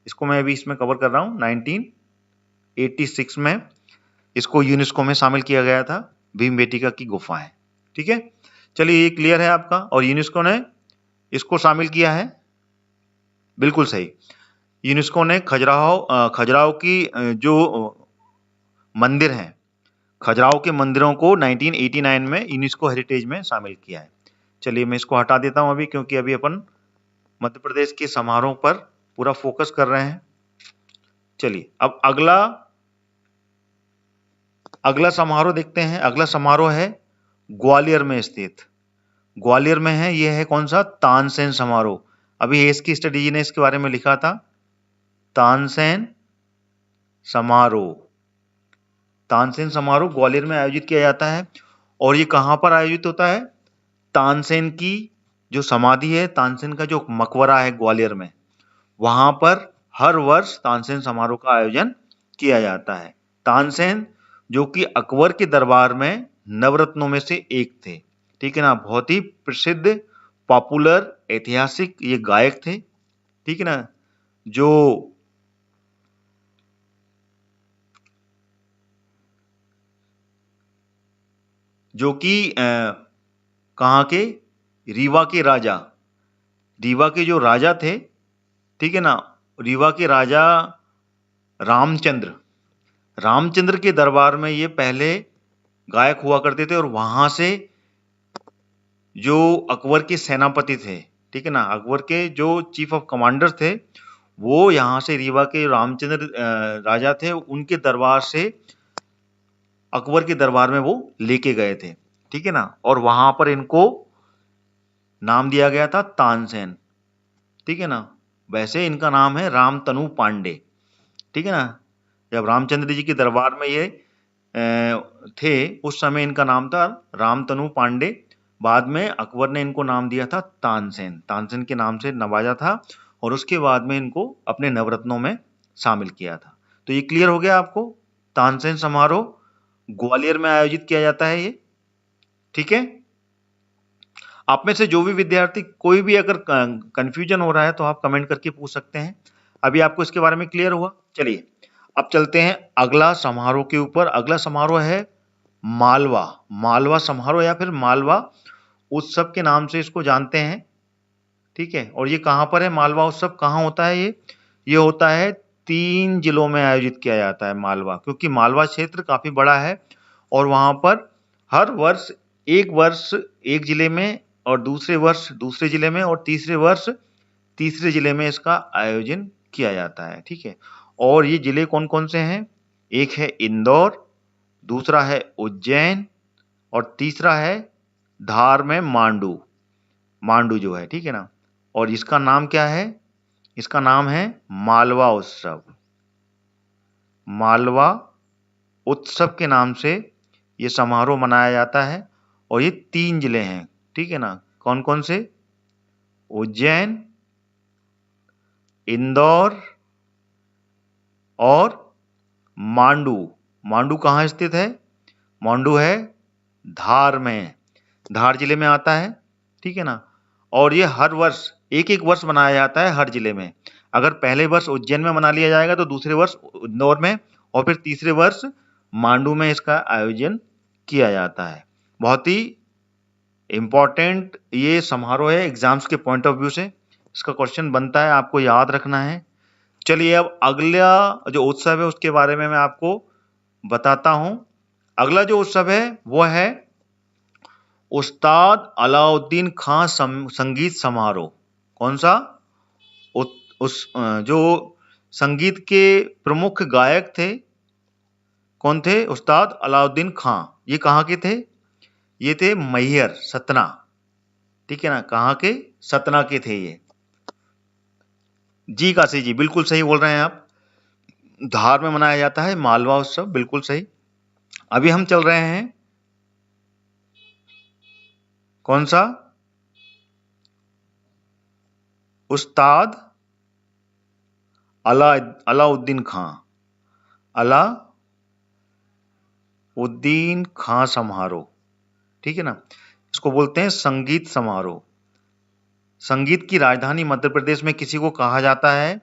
इसको मैं अभी इसमें कवर कर रहा हूँ। 1986 में इसको यूनेस्को में शामिल किया गया था, भीमबेटका की गुफाएं। ठीक है, चलिए ये क्लियर है आपका। और यूनेस्को ने इसको शामिल किया है, बिल्कुल सही। यूनेस्को ने खजुराहो की जो मंदिर हैं, खजुराहो के मंदिरों को 1989 में यूनेस्को हेरिटेज में शामिल किया है। चलिए मैं इसको हटा देता हूं अभी, क्योंकि अभी अपन मध्य प्रदेश के समारोह पर पूरा फोकस कर रहे हैं। चलिए अब अगला समारोह देखते हैं। अगला समारोह है ग्वालियर में स्थित, ग्वालियर में है। यह है कौन सा, तानसेन समारोह। अभी इसकी स्टडी ने इसके बारे में लिखा था, तानसेन समारोह। तानसेन समारोह ग्वालियर में आयोजित किया जाता है। और ये कहां पर आयोजित होता है, तानसेन की जो समाधि है, तानसेन का जो मकबरा है ग्वालियर में, वहां पर हर वर्ष तानसेन समारोह का आयोजन किया जाता है। तानसेन जो कि अकबर के दरबार में नवरत्नों में से एक थे। ठीक है ना, बहुत ही प्रसिद्ध पॉपुलर ऐतिहासिक ये गायक थे। ठीक है ना, जो कि कहाँ के, रीवा के राजा, रीवा के जो राजा थे, ठीक है ना, रीवा के राजा रामचंद्र के दरबार में ये पहले गायक हुआ करते थे। और वहां से जो अकबर के सेनापति थे, ठीक है ना, अकबर के जो चीफ ऑफ कमांडर थे, वो यहाँ से रीवा के रामचंद्र राजा थे, उनके दरबार से अकबर के दरबार में वो लेके गए थे। ठीक है ना, और वहां पर इनको नाम दिया गया था तानसेन। ठीक है ना, वैसे इनका नाम है रामतनु पांडे। ठीक है ना, जब रामचंद्र जी के दरबार में ये थे, उस समय इनका नाम था रामतनु पांडे। बाद में अकबर ने इनको नाम दिया था तानसेन, तानसेन के नाम से नवाजा था। और उसके बाद में इनको अपने नवरत्नों में शामिल किया था। तो ये क्लियर हो गया आपको, तानसेन समारोह ग्वालियर में आयोजित किया जाता है ये। ठीक है, आप में से जो भी विद्यार्थी कोई भी अगर कंफ्यूजन हो रहा है तो आप कमेंट करके पूछ सकते हैं। अभी आपको इसके बारे में क्लियर हुआ। चलिए अब चलते हैं अगला समारोह के ऊपर। अगला समारोह है मालवा समारोह, या फिर मालवा उत्सव के नाम से इसको जानते हैं। ठीक है, और ये कहां पर है, मालवा उत्सव कहां होता है? ये होता है 3 जिलों में आयोजित किया जाता है मालवा, क्योंकि मालवा क्षेत्र काफी बड़ा है। और वहां पर हर वर्ष एक जिले में, और दूसरे वर्ष दूसरे जिले में, और तीसरे वर्ष तीसरे जिले में इसका आयोजन किया जाता है। ठीक है, और ये जिले कौन कौन से हैं? एक है इंदौर, दूसरा है उज्जैन, और तीसरा है धार में मांडू जो है। ठीक है ना, और इसका नाम क्या है? इसका नाम है मालवा उत्सव। मालवा उत्सव के नाम से ये समारोह मनाया जाता है। और ये 3 जिले हैं। ठीक है ना, कौन कौन से? उज्जैन, इंदौर और मांडू कहाँ स्थित है? मांडू है धार में, धार जिले में आता है। ठीक है ना, और ये हर वर्ष एक वर्ष मनाया जाता है हर जिले में। अगर पहले वर्ष उज्जैन में मना लिया जाएगा तो दूसरे वर्ष इंदौर में, और फिर तीसरे वर्ष मांडू में इसका आयोजन किया जाता है। बहुत ही इंपॉर्टेंट ये समारोह है एग्जाम्स के पॉइंट ऑफ व्यू से। इसका क्वेश्चन बनता है, आपको याद रखना है। चलिए अब अगला जो उत्सव है उसके बारे में मैं आपको बताता हूं। अगला जो उत्सव है वो है उस्ताद अलाउद्दीन खां संगीत समारोह। कौन सा? जो संगीत के प्रमुख गायक थे, कौन थे? उस्ताद अलाउद्दीन खां। ये कहाँ के थे? ये थे मैहर, सतना। ठीक है ना, कहाँ के? सतना के थे ये। जी काशी जी, बिल्कुल सही बोल रहे हैं आप। धार में मनाया जाता है मालवा उत्सव, बिल्कुल सही। अभी हम चल रहे हैं कौन सा? उस्ताद अलाउद्दीन खां, अलाउद्दीन खां समारोह। ठीक है ना, इसको बोलते हैं संगीत समारोह। संगीत की राजधानी मध्य प्रदेश में किसी को कहा जाता है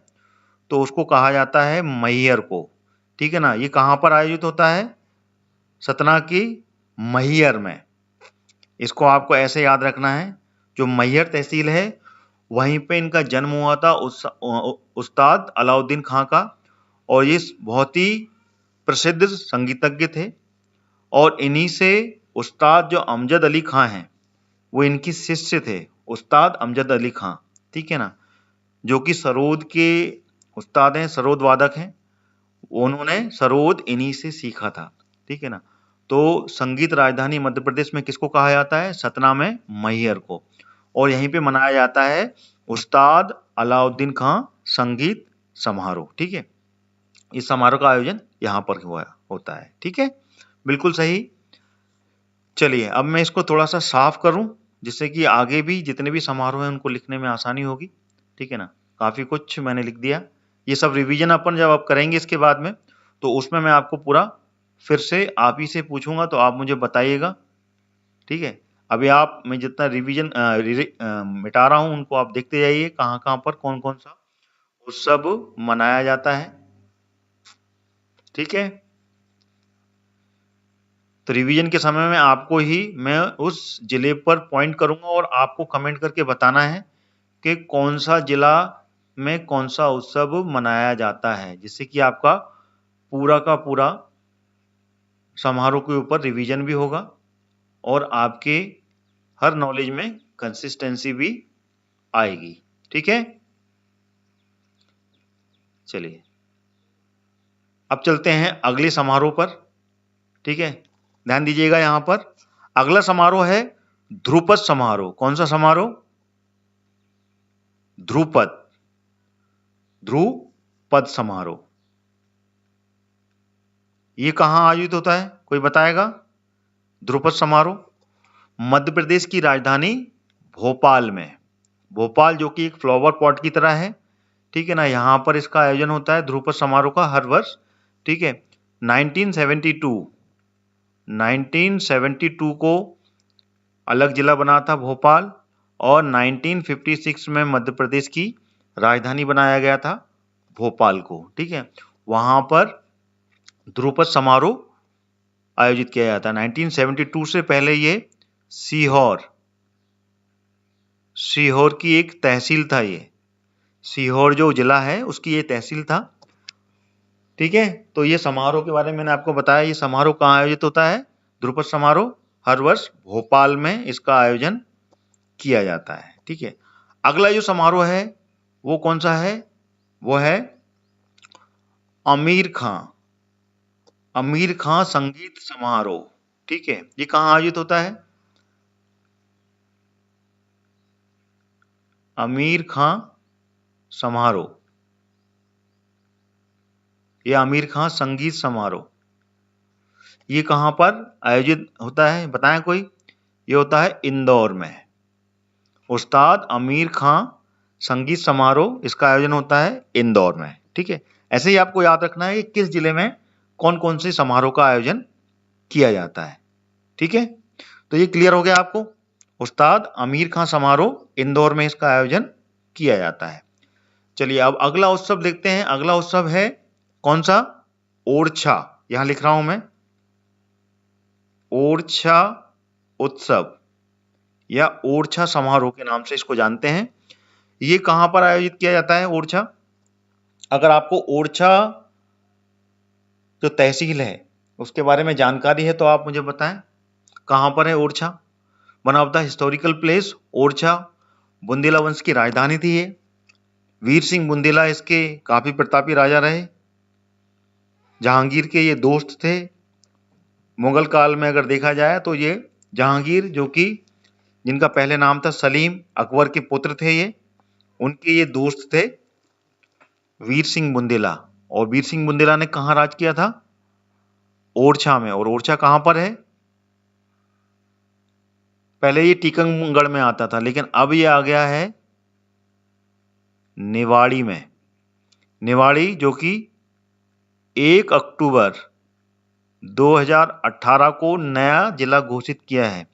तो उसको कहा जाता है मैहर को। ठीक है ना, ये कहाँ पर आयोजित होता है? सतना की मैहर में। इसको आपको ऐसे याद रखना है, जो मैहर तहसील है वहीं पे इनका जन्म हुआ था उस्ताद अलाउद्दीन खां का। और ये बहुत ही प्रसिद्ध संगीतज्ञ थे। और इन्हीं से उस्ताद जो अमजद अली खां हैं वो इनकी शिष्य थे, उस्ताद अमजद अली खां। ठीक है ना, जो कि सरोद के उस्ताद हैं, सरोद वादक हैं। उन्होंने सरोद इन्हीं से सीखा था। ठीक है ना, तो संगीत राजधानी मध्य प्रदेश में किसको कहा जाता है? सतना में मैहर को। और यहीं पे मनाया जाता है उस्ताद अलाउद्दीन खां संगीत समारोह। ठीक है, इस समारोह का आयोजन यहाँ पर हुआ होता है। ठीक है, बिल्कुल सही। चलिए अब मैं इसको थोड़ा सा साफ करूं, जिससे कि आगे भी जितने भी समारोह हैं उनको लिखने में आसानी होगी। ठीक है ना, काफी कुछ मैंने लिख दिया। ये सब रिवीजन अपन जब आप करेंगे इसके बाद में, तो उसमें मैं आपको पूरा फिर से आप ही से पूछूंगा, तो आप मुझे बताइएगा। ठीक है, अभी आप मैं जितना रिवीजन मिटा रहा हूं उनको आप देखते जाइए, कहाँ कहाँ पर कौन कौन सा उत्सव मनाया जाता है। ठीक है, तो रिवीजन के समय में आपको ही मैं उस जिले पर पॉइंट करूंगा और आपको कमेंट करके बताना है कि कौन सा जिला में कौन सा उत्सव मनाया जाता है, जिससे कि आपका पूरा का पूरा समारोह के ऊपर रिवीजन भी होगा और आपके हर नॉलेज में कंसिस्टेंसी भी आएगी। ठीक है, चलिए अब चलते हैं अगले समारोह पर। ठीक है, ध्यान दीजिएगा, यहां पर अगला समारोह है ध्रुपद समारोह। कौन सा समारोह? ध्रुपद, ध्रुपद समारोह। ये कहां आयोजित होता है, कोई बताएगा? ध्रुपद समारोह मध्य प्रदेश की राजधानी भोपाल में। भोपाल जो कि एक फ्लावर पॉट की तरह है। ठीक है ना, यहां पर इसका आयोजन होता है ध्रुपद समारोह का हर वर्ष। ठीक है, 1972 को अलग जिला बना था भोपाल, और 1956 में मध्य प्रदेश की राजधानी बनाया गया था भोपाल को। ठीक है, वहां पर ध्रुपद समारोह आयोजित किया जाता है। 1972 से पहले ये सीहोर की एक तहसील था। ये सीहोर जो जिला है उसकी ये तहसील था। ठीक है, तो ये समारोह के बारे में मैंने आपको बताया। ये समारोह कहाँ आयोजित होता है? ध्रुपद समारोह हर वर्ष भोपाल में इसका आयोजन किया जाता है। ठीक है, अगला जो समारोह है वो कौन सा है? वो है आमिर खां संगीत समारोह। ठीक है, ये कहाँ आयोजित होता है? आमिर खां समारोह, ये आमिर खां संगीत समारोह, ये कहाँ पर आयोजित होता है, बताएं कोई? ये होता है इंदौर में। उस्ताद आमिर खां संगीत समारोह, इसका आयोजन होता है इंदौर में। ठीक है, ऐसे ही आपको याद रखना है कि किस जिले में कौन कौन से समारोह का आयोजन किया जाता है। ठीक है, तो ये क्लियर हो गया आपको। उस्ताद आमिर खां समारोह इंदौर में इसका आयोजन किया जाता है। चलिए अब अगला उत्सव देखते हैं। अगला उत्सव है कौन सा? ओरछा। यहां लिख रहा हूं मैं, ओरछा उत्सव या ओरछा समारोह के नाम से इसको जानते हैं। ये कहां पर आयोजित किया जाता है ओरछा? अगर आपको ओरछा जो तहसील है उसके बारे में जानकारी है तो आप मुझे बताएं। कहाँ पर है Orchha? One of the historical place Orchha Bundela वंश की राजधानी थी ये। वीर सिंह बुंदेला इसके काफी प्रतापी राजा रहे। जहांगीर के ये दोस्त थे। मुगल काल में अगर देखा जाए तो ये जहांगीर, जो कि जिनका पहले नाम था सलीम, अकबर के पुत्र थे ये, उनके ये दोस्त थे वीर सिंह बुंदेला। और वीर सिंह बुंदेला ने कहाँ राज किया था? ओरछा में। और ओरछा कहाँ पर है? पहले ये टीकमगढ़ में आता था, लेकिन अब ये आ गया है निवाड़ी में। निवाड़ी जो कि 1 अक्टूबर 2018 को नया जिला घोषित किया है।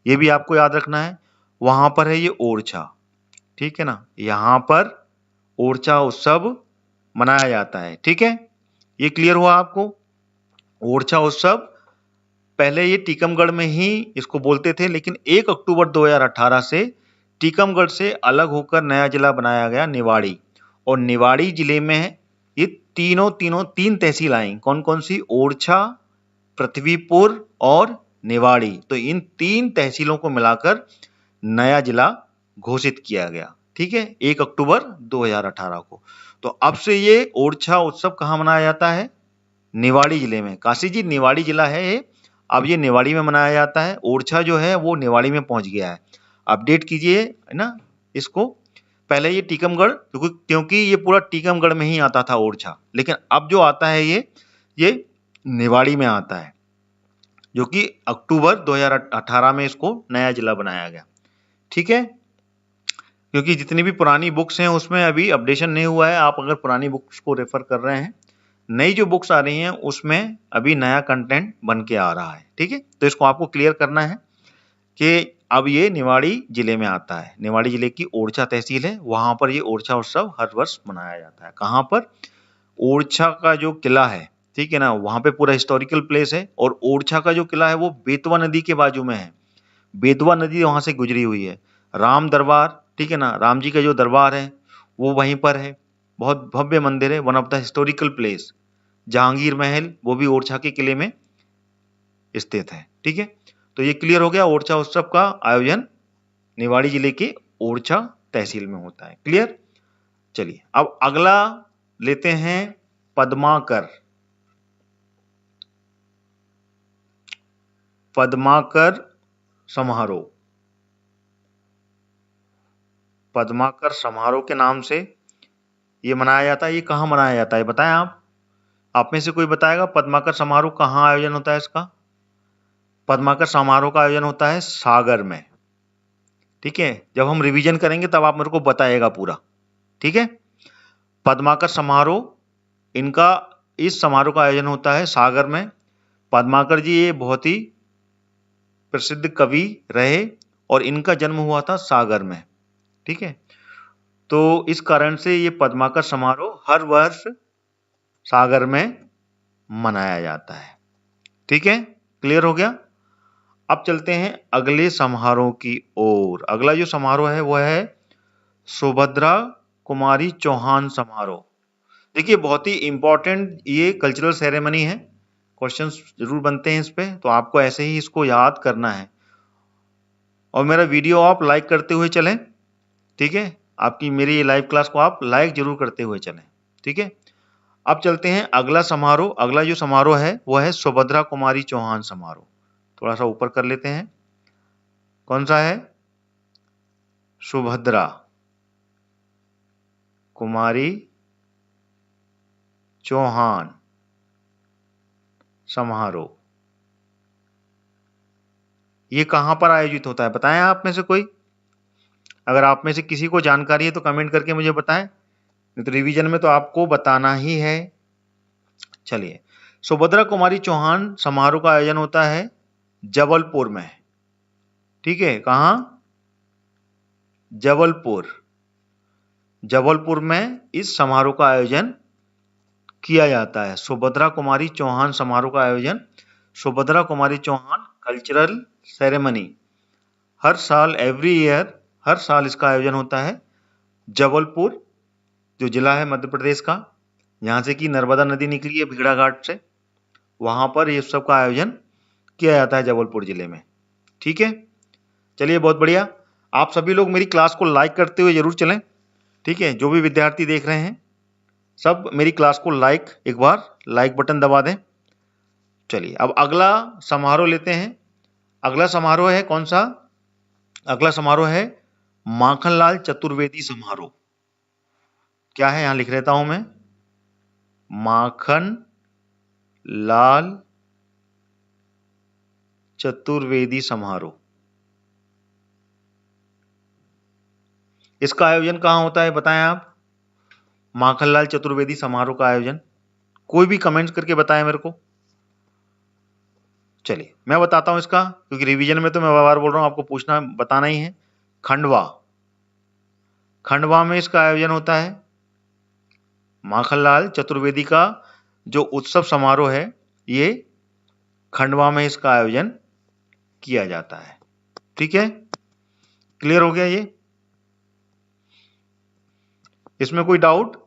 ये भी आपको याद रखना है। वहां पर है ये ओरछा, ठीक है ना। यहां पर ओरछा उत्सव मनाया जाता है, ठीक है। ये क्लियर हुआ आपको? ओरछा उत्सव पहले ये टीकमगढ़ में ही इसको बोलते थे, लेकिन 1 अक्टूबर 2018 से टीकमगढ़ से अलग होकर नया जिला बनाया गया निवाड़ी। और निवाड़ी जिले में ये तीन तहसील आई। कौन कौन सी? ओरछा, पृथ्वीपुर और निवाड़ी। तो इन 3 तहसीलों को मिलाकर नया जिला घोषित किया गया, ठीक है, 1 अक्टूबर 2018 को। तो अब से ये ओरछा उत्सव कहाँ मनाया जाता है? निवाड़ी जिले में। काशी जी, निवाड़ी जिला है ये, अब ये निवाड़ी में मनाया जाता है। ओरछा जो है वो निवाड़ी में पहुंच गया है। अपडेट कीजिए, है ना इसको। पहले ये टीकमगढ़, क्योंकि ये पूरा टीकमगढ़ में ही आता था ओरछा, लेकिन अब जो आता है ये निवाड़ी में आता है, जो कि अक्टूबर 2018 में इसको नया जिला बनाया गया, ठीक है। क्योंकि जितनी भी पुरानी बुक्स हैं उसमें अभी अपडेशन नहीं हुआ है। आप अगर पुरानी बुक्स को रेफर कर रहे हैं, नई जो बुक्स आ रही हैं उसमें अभी नया कंटेंट बन के आ रहा है, ठीक है। तो इसको आपको क्लियर करना है कि अब ये निवाड़ी जिले में आता है। निवाड़ी जिले की ओरछा तहसील है, वहां पर ये ओरछा उत्सव हर वर्ष मनाया जाता है। कहाँ पर? ओरछा का जो किला है, ठीक है ना, वहां पे पूरा हिस्टोरिकल प्लेस है। और ओरछा का जो किला है वो बेतवा नदी के बाजू में है। बेतवा नदी वहां से गुजरी हुई है। राम दरबार, ठीक है ना, राम जी का जो दरबार है वो वहीं पर है। बहुत भव्य मंदिर है, one of the historical place. Jahangir महल वो भी ओरछा के किले में स्थित है, ठीक है। तो ये क्लियर हो गया। ओरछा उत्सव का आयोजन निवाड़ी जिले के ओरछा तहसील में होता है। क्लियर? चलिए अब अगला लेते हैं पद्माकर। पद्माकर समारोह। पद्माकर समारोह के नाम से ये मनाया जाता है। ये कहाँ मनाया जाता है बताएं आप में से कोई बताएगा? पद्माकर समारोह कहाँ आयोजन होता है इसका? पद्माकर समारोह का आयोजन होता है सागर में, ठीक है। जब हम रिवीजन करेंगे तब आप मेरे को बताइएगा पूरा, ठीक है। पद्माकर समारोह, इस समारोह का आयोजन होता है सागर में। पद्माकर जी ये बहुत ही प्रसिद्ध कवि रहे और इनका जन्म हुआ था सागर में, ठीक है। तो इस कारण से ये पद्माकर समारोह हर वर्ष सागर में मनाया जाता है, ठीक है। क्लियर हो गया? अब चलते हैं अगले समारोह की ओर। अगला जो समारोह है वह है सुभद्रा कुमारी चौहान समारोह। देखिए बहुत ही इंपॉर्टेंट ये कल्चरल सेरेमनी है। क्वेश्चंस जरूर बनते हैं इस पे, तो आपको ऐसे ही इसको याद करना है। और मेरा वीडियो आप लाइक करते हुए चलें, ठीक है। आपकी मेरी लाइव क्लास को आप लाइक जरूर करते हुए चलें, ठीक है। अब चलते हैं अगला समारोह। अगला जो समारोह है वह है सुभद्रा कुमारी चौहान समारोह। थोड़ा सा ऊपर कर लेते हैं। कौन सा है? सुभद्रा कुमारी चौहान समारोह। ये कहां पर आयोजित होता है बताएं आप में से कोई? अगर आप में से किसी को जानकारी है तो कमेंट करके मुझे बताएं, नहीं तो रिवीजन में तो आपको बताना ही है। चलिए, सुभद्रा कुमारी चौहान समारोह का आयोजन होता है जबलपुर में, ठीक है। कहां? जबलपुर। जबलपुर में इस समारोह का आयोजन किया जाता है। सुभद्रा कुमारी चौहान समारोह का आयोजन सुभद्रा कुमारी चौहान कल्चरल सेरेमनी हर साल, एवरी ईयर, हर साल इसका आयोजन होता है जबलपुर, जो जिला है मध्य प्रदेश का, यहाँ से कि नर्मदा नदी निकली है भेड़ाघाट से, वहां पर ये उत्सव का आयोजन किया जाता है जबलपुर जिले में। ठीक है, चलिए बहुत बढ़िया। आप सभी लोग मेरी क्लास को लाइक करते हुए जरूर चलें। ठीक है, जो भी विद्यार्थी देख रहे हैं सब मेरी क्लास को एक बार लाइक बटन दबा दें। चलिए अब अगला समारोह लेते हैं। अगला समारोह है कौन सा? अगला समारोह है माखनलाल चतुर्वेदी समारोह। क्या है, यहां लिख लेता हूं मैं, माखन लाल चतुर्वेदी समारोह। इसका आयोजन कहां होता है बताएं आप? माखनलाल चतुर्वेदी समारोह का आयोजन कोई भी कमेंट्स करके बताएं मेरे को। चलिए मैं बताता हूं इसका, क्योंकि रिवीजन में तो मैं बार बोल रहा हूं, आपको पूछना बताना ही है। खंडवा, खंडवा में इसका आयोजन होता है। माखनलाल चतुर्वेदी का जो उत्सव समारोह है ये खंडवा में इसका आयोजन किया जाता है। ठीक है, क्लियर हो गया ये? इसमें कोई डाउट?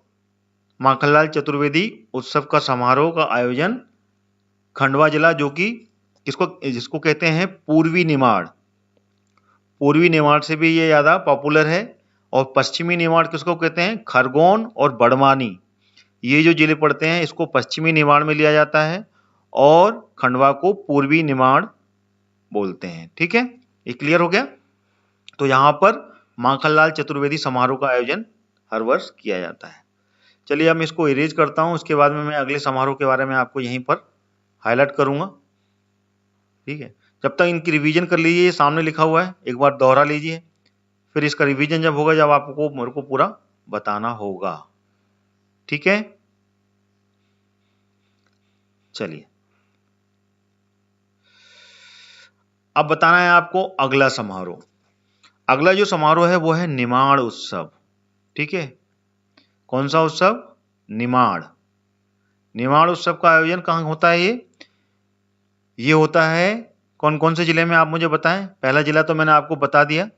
माखनलाल चतुर्वेदी उत्सव का समारोह का आयोजन खंडवा जिला, जो कि जिसको कहते हैं पूर्वी निमाड़, पूर्वी निमाड़ से भी ये ज्यादा पॉपुलर है। और पश्चिमी निमाड़ किसको कहते हैं? खरगोन और बड़वानी, ये जो जिले पड़ते हैं इसको पश्चिमी निमाड़ में लिया जाता है और खंडवा को पूर्वी निमाड़ बोलते हैं। ठीक है, ये क्लियर हो गया? तो यहां पर माखनलाल चतुर्वेदी समारोह का आयोजन हर वर्ष किया जाता है। चलिए अब मैं इसको इरेज करता हूं, उसके बाद में मैं अगले समारोह के बारे में आपको यहीं पर हाईलाइट करूंगा। ठीक है, जब तक इनकी रिवीजन कर लीजिए, ये सामने लिखा हुआ है, एक बार दोहरा लीजिए, फिर इसका रिवीजन जब होगा, जब आपको मेरे को पूरा बताना होगा। ठीक है, चलिए अब बताना है आपको अगला समारोह। अगला जो समारोह है वो है निमाड़ उत्सव। ठीक है, कौन सा उत्सव? निमाड़। निमाड़ उत्सव का आयोजन कहाँ होता है? ये होता है कौन कौन से जिले में, आप मुझे बताएं। पहला जिला तो मैंने आपको बता दिया,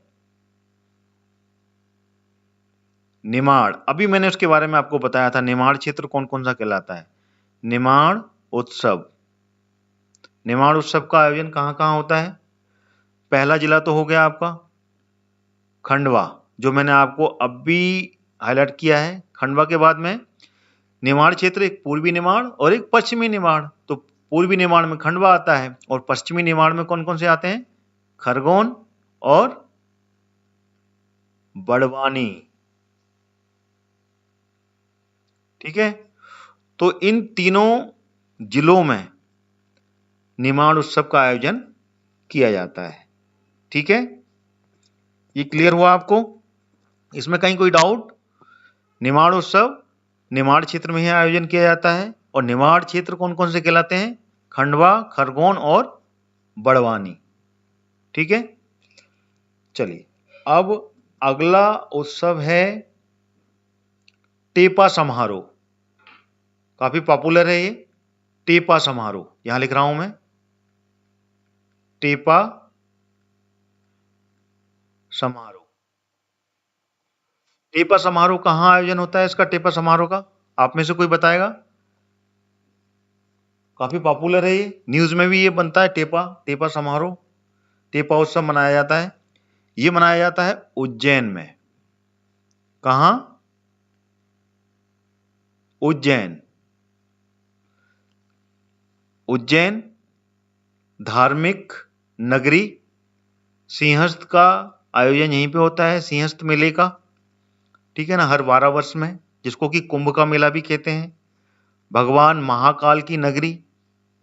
निमाड़। अभी मैंने उसके बारे में आपको बताया था, निमाड़ क्षेत्र कौन कौन सा कहलाता है। निमाड़ उत्सव, निमाड़ उत्सव का आयोजन कहाँ कहाँ होता है? पहला जिला तो हो गया आपका खंडवा, जो मैंने आपको अभी हाईलाइट किया है। खंडवा के बाद में निमाड़ क्षेत्र, एक पूर्वी निमाड़ और एक पश्चिमी निमाड़। तो पूर्वी निमाड़ में खंडवा आता है और पश्चिमी निमाड़ में कौन कौन से आते हैं? खरगोन और बड़वानी। ठीक है, तो इन तीनों जिलों में निमाड़ उत्सव का आयोजन किया जाता है। ठीक है, ये क्लियर हुआ आपको? इसमें कहीं कोई डाउट? निमाड़ उत्सव निमाड़ क्षेत्र में ही आयोजन किया जाता है और निमाड़ क्षेत्र कौन कौन से कहलाते हैं? खंडवा, खरगोन और बड़वानी। ठीक है, चलिए अब अगला उत्सव है टेपा समारोह। काफी पॉपुलर है ये टेपा समारोह, यहां लिख रहा हूं मैं, टेपा समारोह। टेपा समारोह कहां आयोजन होता है इसका? टेपा समारोह का आप में से कोई बताएगा? काफी पॉपुलर है ये, न्यूज में भी ये बनता है। टेपा समारोह, टेपा उत्सव मनाया जाता है। ये मनाया जाता है उज्जैन में। कहां? उज्जैन। उज्जैन धार्मिक नगरी, सिंहस्थ का आयोजन यहीं पे होता है, सिंहस्थ मेले का। ठीक है ना, हर 12 वर्ष में, जिसको कि कुंभ का मेला भी कहते हैं। भगवान महाकाल की नगरी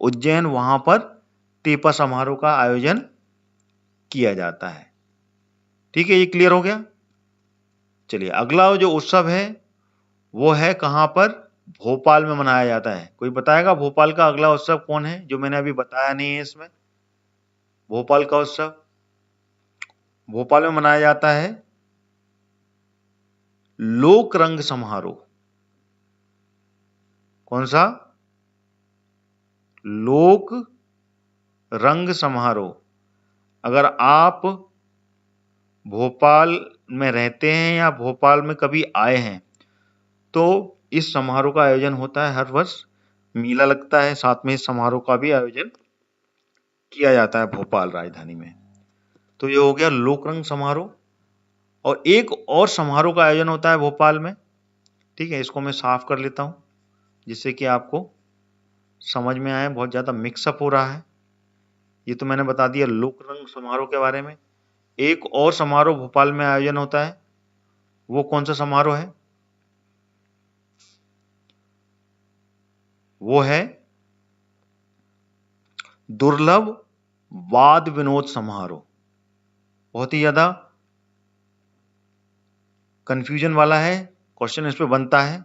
उज्जैन, वहां पर टेपा समारोह का आयोजन किया जाता है। ठीक है, ये क्लियर हो गया? चलिए अगला जो उत्सव है वो है कहां पर? भोपाल में मनाया जाता है। कोई बताएगा भोपाल का अगला उत्सव कौन है, जो मैंने अभी बताया नहीं है इसमें? भोपाल का उत्सव भोपाल में मनाया जाता है लोक रंग समारोह। कौन सा? लोक रंग समारोह। अगर आप भोपाल में रहते हैं या भोपाल में कभी आए हैं तो इस समारोह का आयोजन होता है हर वर्ष मेला लगता है, साथ में इस समारोह का भी आयोजन किया जाता है भोपाल राजधानी में। तो ये हो गया लोकरंग समारोह। और एक और समारोह का आयोजन होता है भोपाल में, ठीक है, इसको मैं साफ कर लेता हूँ जिससे कि आपको समझ में आए। बहुत ज़्यादा मिक्सअप हो रहा है। ये तो मैंने बता दिया लोकरंग समारोह के बारे में। एक और समारोह भोपाल में आयोजन होता है, वो कौन सा समारोह है? वो है दुर्लभ वाद विनोद समारोह। बहुत ही ज्यादा कंफ्यूजन वाला है, क्वेश्चन इस पे बनता है।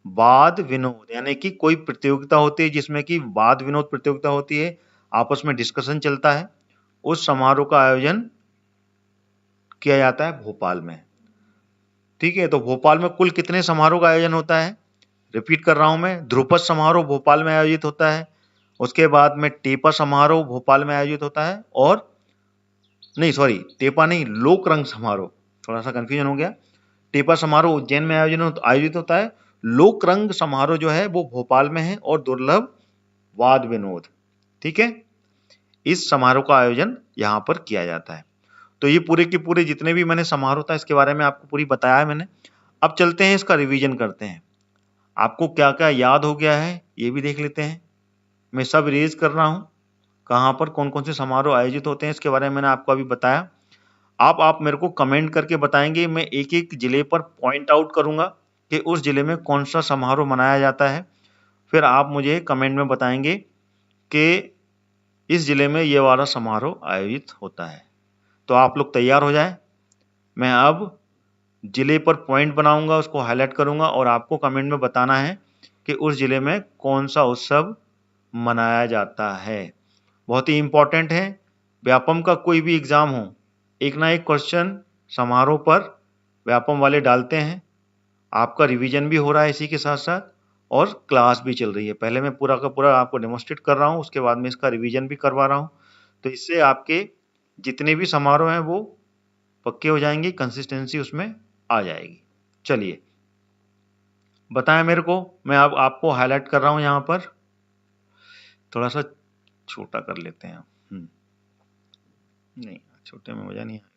वाद विनोद यानी कि कोई प्रतियोगिता होती है जिसमें कि वाद विनोद प्रतियोगिता होती है, आपस में डिस्कशन चलता है, उस समारोह का आयोजन किया जाता है भोपाल में। ठीक है, तो भोपाल में कुल कितने समारोह का आयोजन होता है? रिपीट कर रहा हूं मैं, ध्रुपद समारोह भोपाल में आयोजित होता है, उसके बाद में टेपा समारोह भोपाल में आयोजित होता है, और नहीं सॉरी टेपा नहीं, लोकरंग समारोह, थोड़ा सा कंफ्यूजन हो गया। टेपा समारोह उज्जैन में आयोजित होता है, लोकरंग समारोह जो है वो भोपाल में है, और दुर्लभ वाद विनोद, ठीक है, इस समारोह का आयोजन यहाँ पर किया जाता है। तो ये पूरे के पूरे जितने भी मैंने समारोह था इसके बारे में आपको पूरी बताया है मैंने। अब चलते हैं इसका रिवीजन करते हैं। आपको क्या क्या याद हो गया है ये भी देख लेते हैं। मैं सब रिवाइज कर रहा हूँ, कहाँ पर कौन कौन से समारोह आयोजित होते हैं इसके बारे में मैंने आपको अभी बताया। आप मेरे को कमेंट करके बताएंगे, मैं एक एक जिले पर पॉइंट आउट करूंगा कि उस जिले में कौन सा समारोह मनाया जाता है। फिर आप मुझे कमेंट में बताएंगे कि इस जिले में ये वाला समारोह आयोजित होता है। तो आप लोग तैयार हो जाएं, मैं अब जिले पर पॉइंट बनाऊंगा, उसको हाईलाइट करूंगा, और आपको कमेंट में बताना है कि उस जिले में कौन सा उत्सव मनाया जाता है। बहुत ही इंपॉर्टेंट है, व्यापम का कोई भी एग्जाम हो, एक ना एक क्वेश्चन समारोह पर व्यापम वाले डालते हैं। आपका रिवीजन भी हो रहा है इसी के साथ साथ, और क्लास भी चल रही है। पहले मैं पूरा का पूरा आपको डेमोस्ट्रेट कर रहा हूँ, उसके बाद में इसका रिवीजन भी करवा रहा हूँ। तो इससे आपके जितने भी समारोह हैं वो पक्के हो जाएंगे, कंसिस्टेंसी उसमें आ जाएगी। चलिए बताएं मेरे को, मैं अब आपको हाईलाइट कर रहा हूँ यहाँ पर, थोड़ा सा छोटा कर लेते हैं। नहीं, छोटे में मजा नहीं आएगा।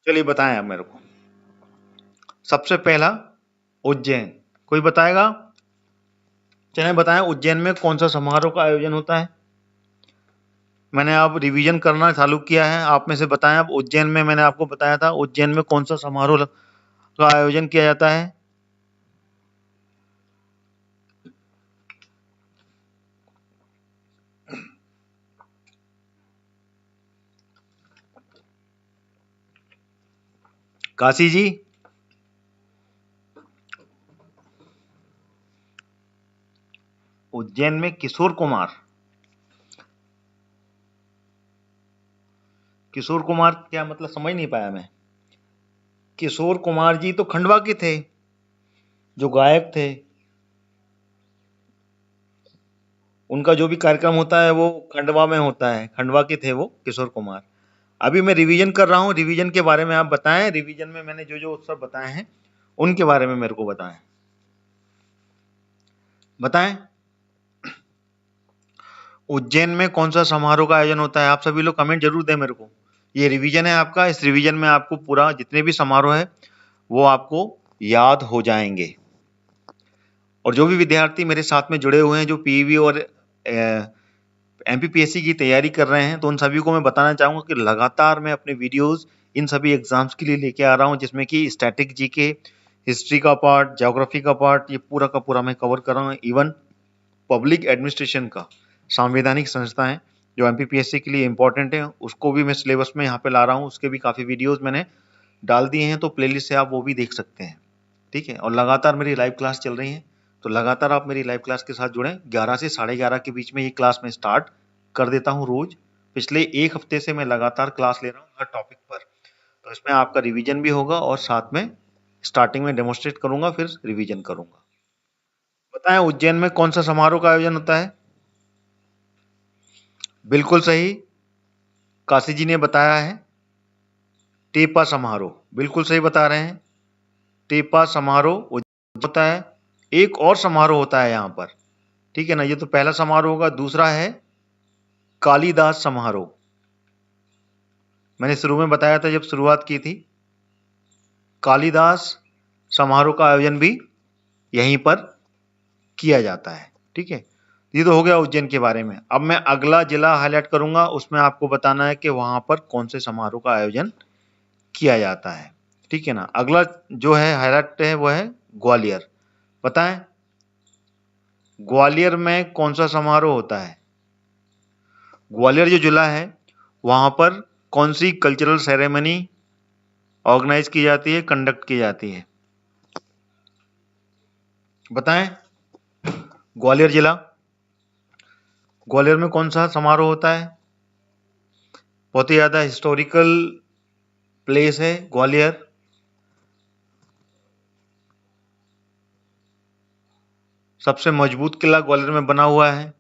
चलिए बताएं आप मेरे को। सबसे पहला उज्जैन, कोई बताएगा? चलिए बताएं उज्जैन में कौन सा समारोह का आयोजन होता है। मैंने अब रिवीजन करना चालू किया है, आप में से बताएं। अब उज्जैन में मैंने आपको बताया था, उज्जैन में कौन सा समारोह का आयोजन किया जाता है। काशी जी, उज्जैन में किशोर कुमार, किशोर कुमार क्या मतलब समझ नहीं पाया मैं। किशोर कुमार जी तो खंडवा के थे, जो गायक थे, उनका जो भी कार्यक्रम होता है वो खंडवा में होता है, खंडवा के थे वो किशोर कुमार। अभी मैं रिवीजन कर रहा हूँ, रिवीजन के बारे में आप बताएं। रिवीजन में मैंने जो जो उत्सव बताए हैं उनके बारे में मेरे को बताएं, बताएं। उज्जैन में कौन सा समारोह का आयोजन होता है? आप सभी लोग कमेंट जरूर दें मेरे को। ये रिवीजन है आपका, इस रिवीजन में आपको पूरा जितने भी समारोह है वो आपको याद हो जाएंगे। और जो भी विद्यार्थी मेरे साथ में जुड़े हुए हैं, जो पीईवी और एमपीपीएससी की तैयारी कर रहे हैं, तो उन सभी को मैं बताना चाहूंगा कि लगातार मैं अपने वीडियोस इन सभी एग्जाम्स के लिए लेके आ रहा हूं, जिसमें कि स्टैटिक जीके, हिस्ट्री का पार्ट, ज्योग्राफी का पार्ट, ये पूरा का पूरा मैं कवर कर रहा हूँ। इवन पब्लिक एडमिनिस्ट्रेशन का, संवैधानिक संस्थाएं जो एमपीपीएससी के लिए इंपॉर्टेंट है, उसको भी मैं सिलेबस में यहाँ पे ला रहा हूँ। उसके भी काफी वीडियोज मैंने डाल दिए हैं, तो प्लेलिस्ट से आप वो भी देख सकते हैं, ठीक है। और लगातार मेरी लाइव क्लास चल रही है, तो लगातार आप मेरी लाइव क्लास के साथ जुड़ें। 11 से 11:30 के बीच में ये क्लास मैं स्टार्ट कर देता हूँ रोज। पिछले एक हफ्ते से मैं लगातार क्लास ले रहा हूँ हर टॉपिक पर, तो इसमें आपका रिवीजन भी होगा और साथ में स्टार्टिंग में डेमोस्ट्रेट करूंगा, फिर रिवीजन करूंगा। बताएं उज्जैन में कौन सा समारोह का आयोजन होता है? बिल्कुल सही, काशी जी ने बताया है, टेपा समारोह, बिल्कुल सही बता रहे हैं। टेपा समारोह होता है एक और समारोह होता है यहाँ पर, ठीक है ना। ये तो पहला समारोह होगा। दूसरा है कालिदास समारोह। मैंने शुरू में बताया था जब शुरुआत की थी, कालिदास समारोह का आयोजन भी यहीं पर किया जाता है, ठीक है। ये तो हो गया उज्जैन के बारे में। अब मैं अगला जिला हाईलाइट करूंगा, उसमें आपको बताना है कि वहां पर कौन से समारोह का आयोजन किया जाता है, ठीक है ना। अगला जो है हाईलाइट है वो है ग्वालियर। बताएं ग्वालियर में कौन सा समारोह होता है। ग्वालियर जो जिला है वहां पर कौन सी कल्चरल सेरेमनी ऑर्गेनाइज की जाती है, कंडक्ट की जाती है, बताएं। ग्वालियर जिला, ग्वालियर में कौन सा समारोह होता है। बहुत ही ज्यादा हिस्टोरिकल प्लेस है ग्वालियर। सबसे मजबूत किला ग्वालियर में बना हुआ है।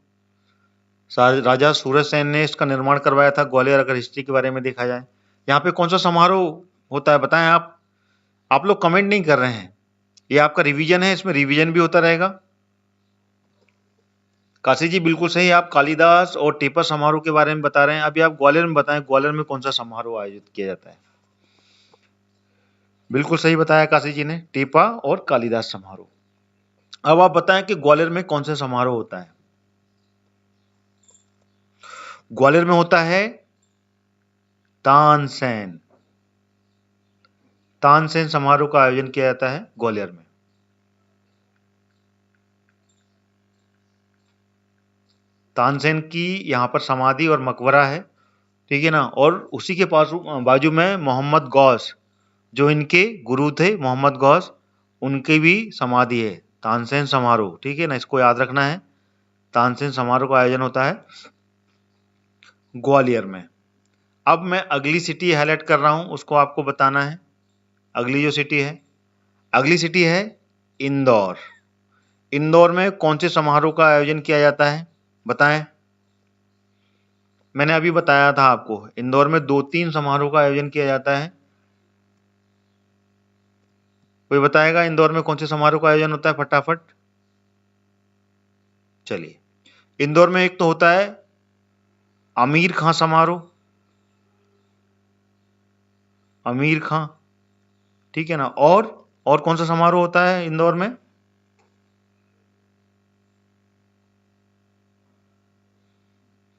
राजा सूरज सेन ने इसका निर्माण करवाया था ग्वालियर, अगर हिस्ट्री के बारे में देखा जाए। यहाँ पे कौन सा समारोह होता है बताएं आप लोग कमेंट नहीं कर रहे हैं। ये आपका रिवीजन है, इसमें रिवीजन भी होता रहेगा। काशी जी बिल्कुल सही, आप कालिदास और टेपा समारोह के बारे में बता रहे हैं। अभी आप ग्वालियर में बताएं, ग्वालियर में कौन सा समारोह आयोजित किया जाता है। बिल्कुल सही बताया काशी जी ने, टेपा और कालिदास समारोह। अब आप बताएं कि ग्वालियर में कौन सा समारोह होता है। ग्वालियर में होता है तानसेन। तानसेन समारोह का आयोजन किया जाता है ग्वालियर में। तानसेन की यहाँ पर समाधि और मकबरा है, ठीक है ना। और उसी के पास बाजू में मोहम्मद गौस, जो इनके गुरु थे मोहम्मद गौस, उनकी भी समाधि है। तानसेन समारोह, ठीक है ना, इसको याद रखना है। तानसेन समारोह का आयोजन होता है ग्वालियर में। अब मैं अगली सिटी हाईलाइट कर रहा हूं, उसको आपको बताना है। अगली जो सिटी है, अगली सिटी है इंदौर। इंदौर में कौन से समारोह का आयोजन किया जाता है बताएं। मैंने अभी बताया था आपको, इंदौर में 2-3 समारोह का आयोजन किया जाता है। कोई बताएगा इंदौर में कौन से समारोह का आयोजन होता है फटाफट। चलिए, इंदौर में एक तो होता है आमिर खां समारोह। आमिर खां, ठीक है ना। और कौन सा समारोह होता है इंदौर में।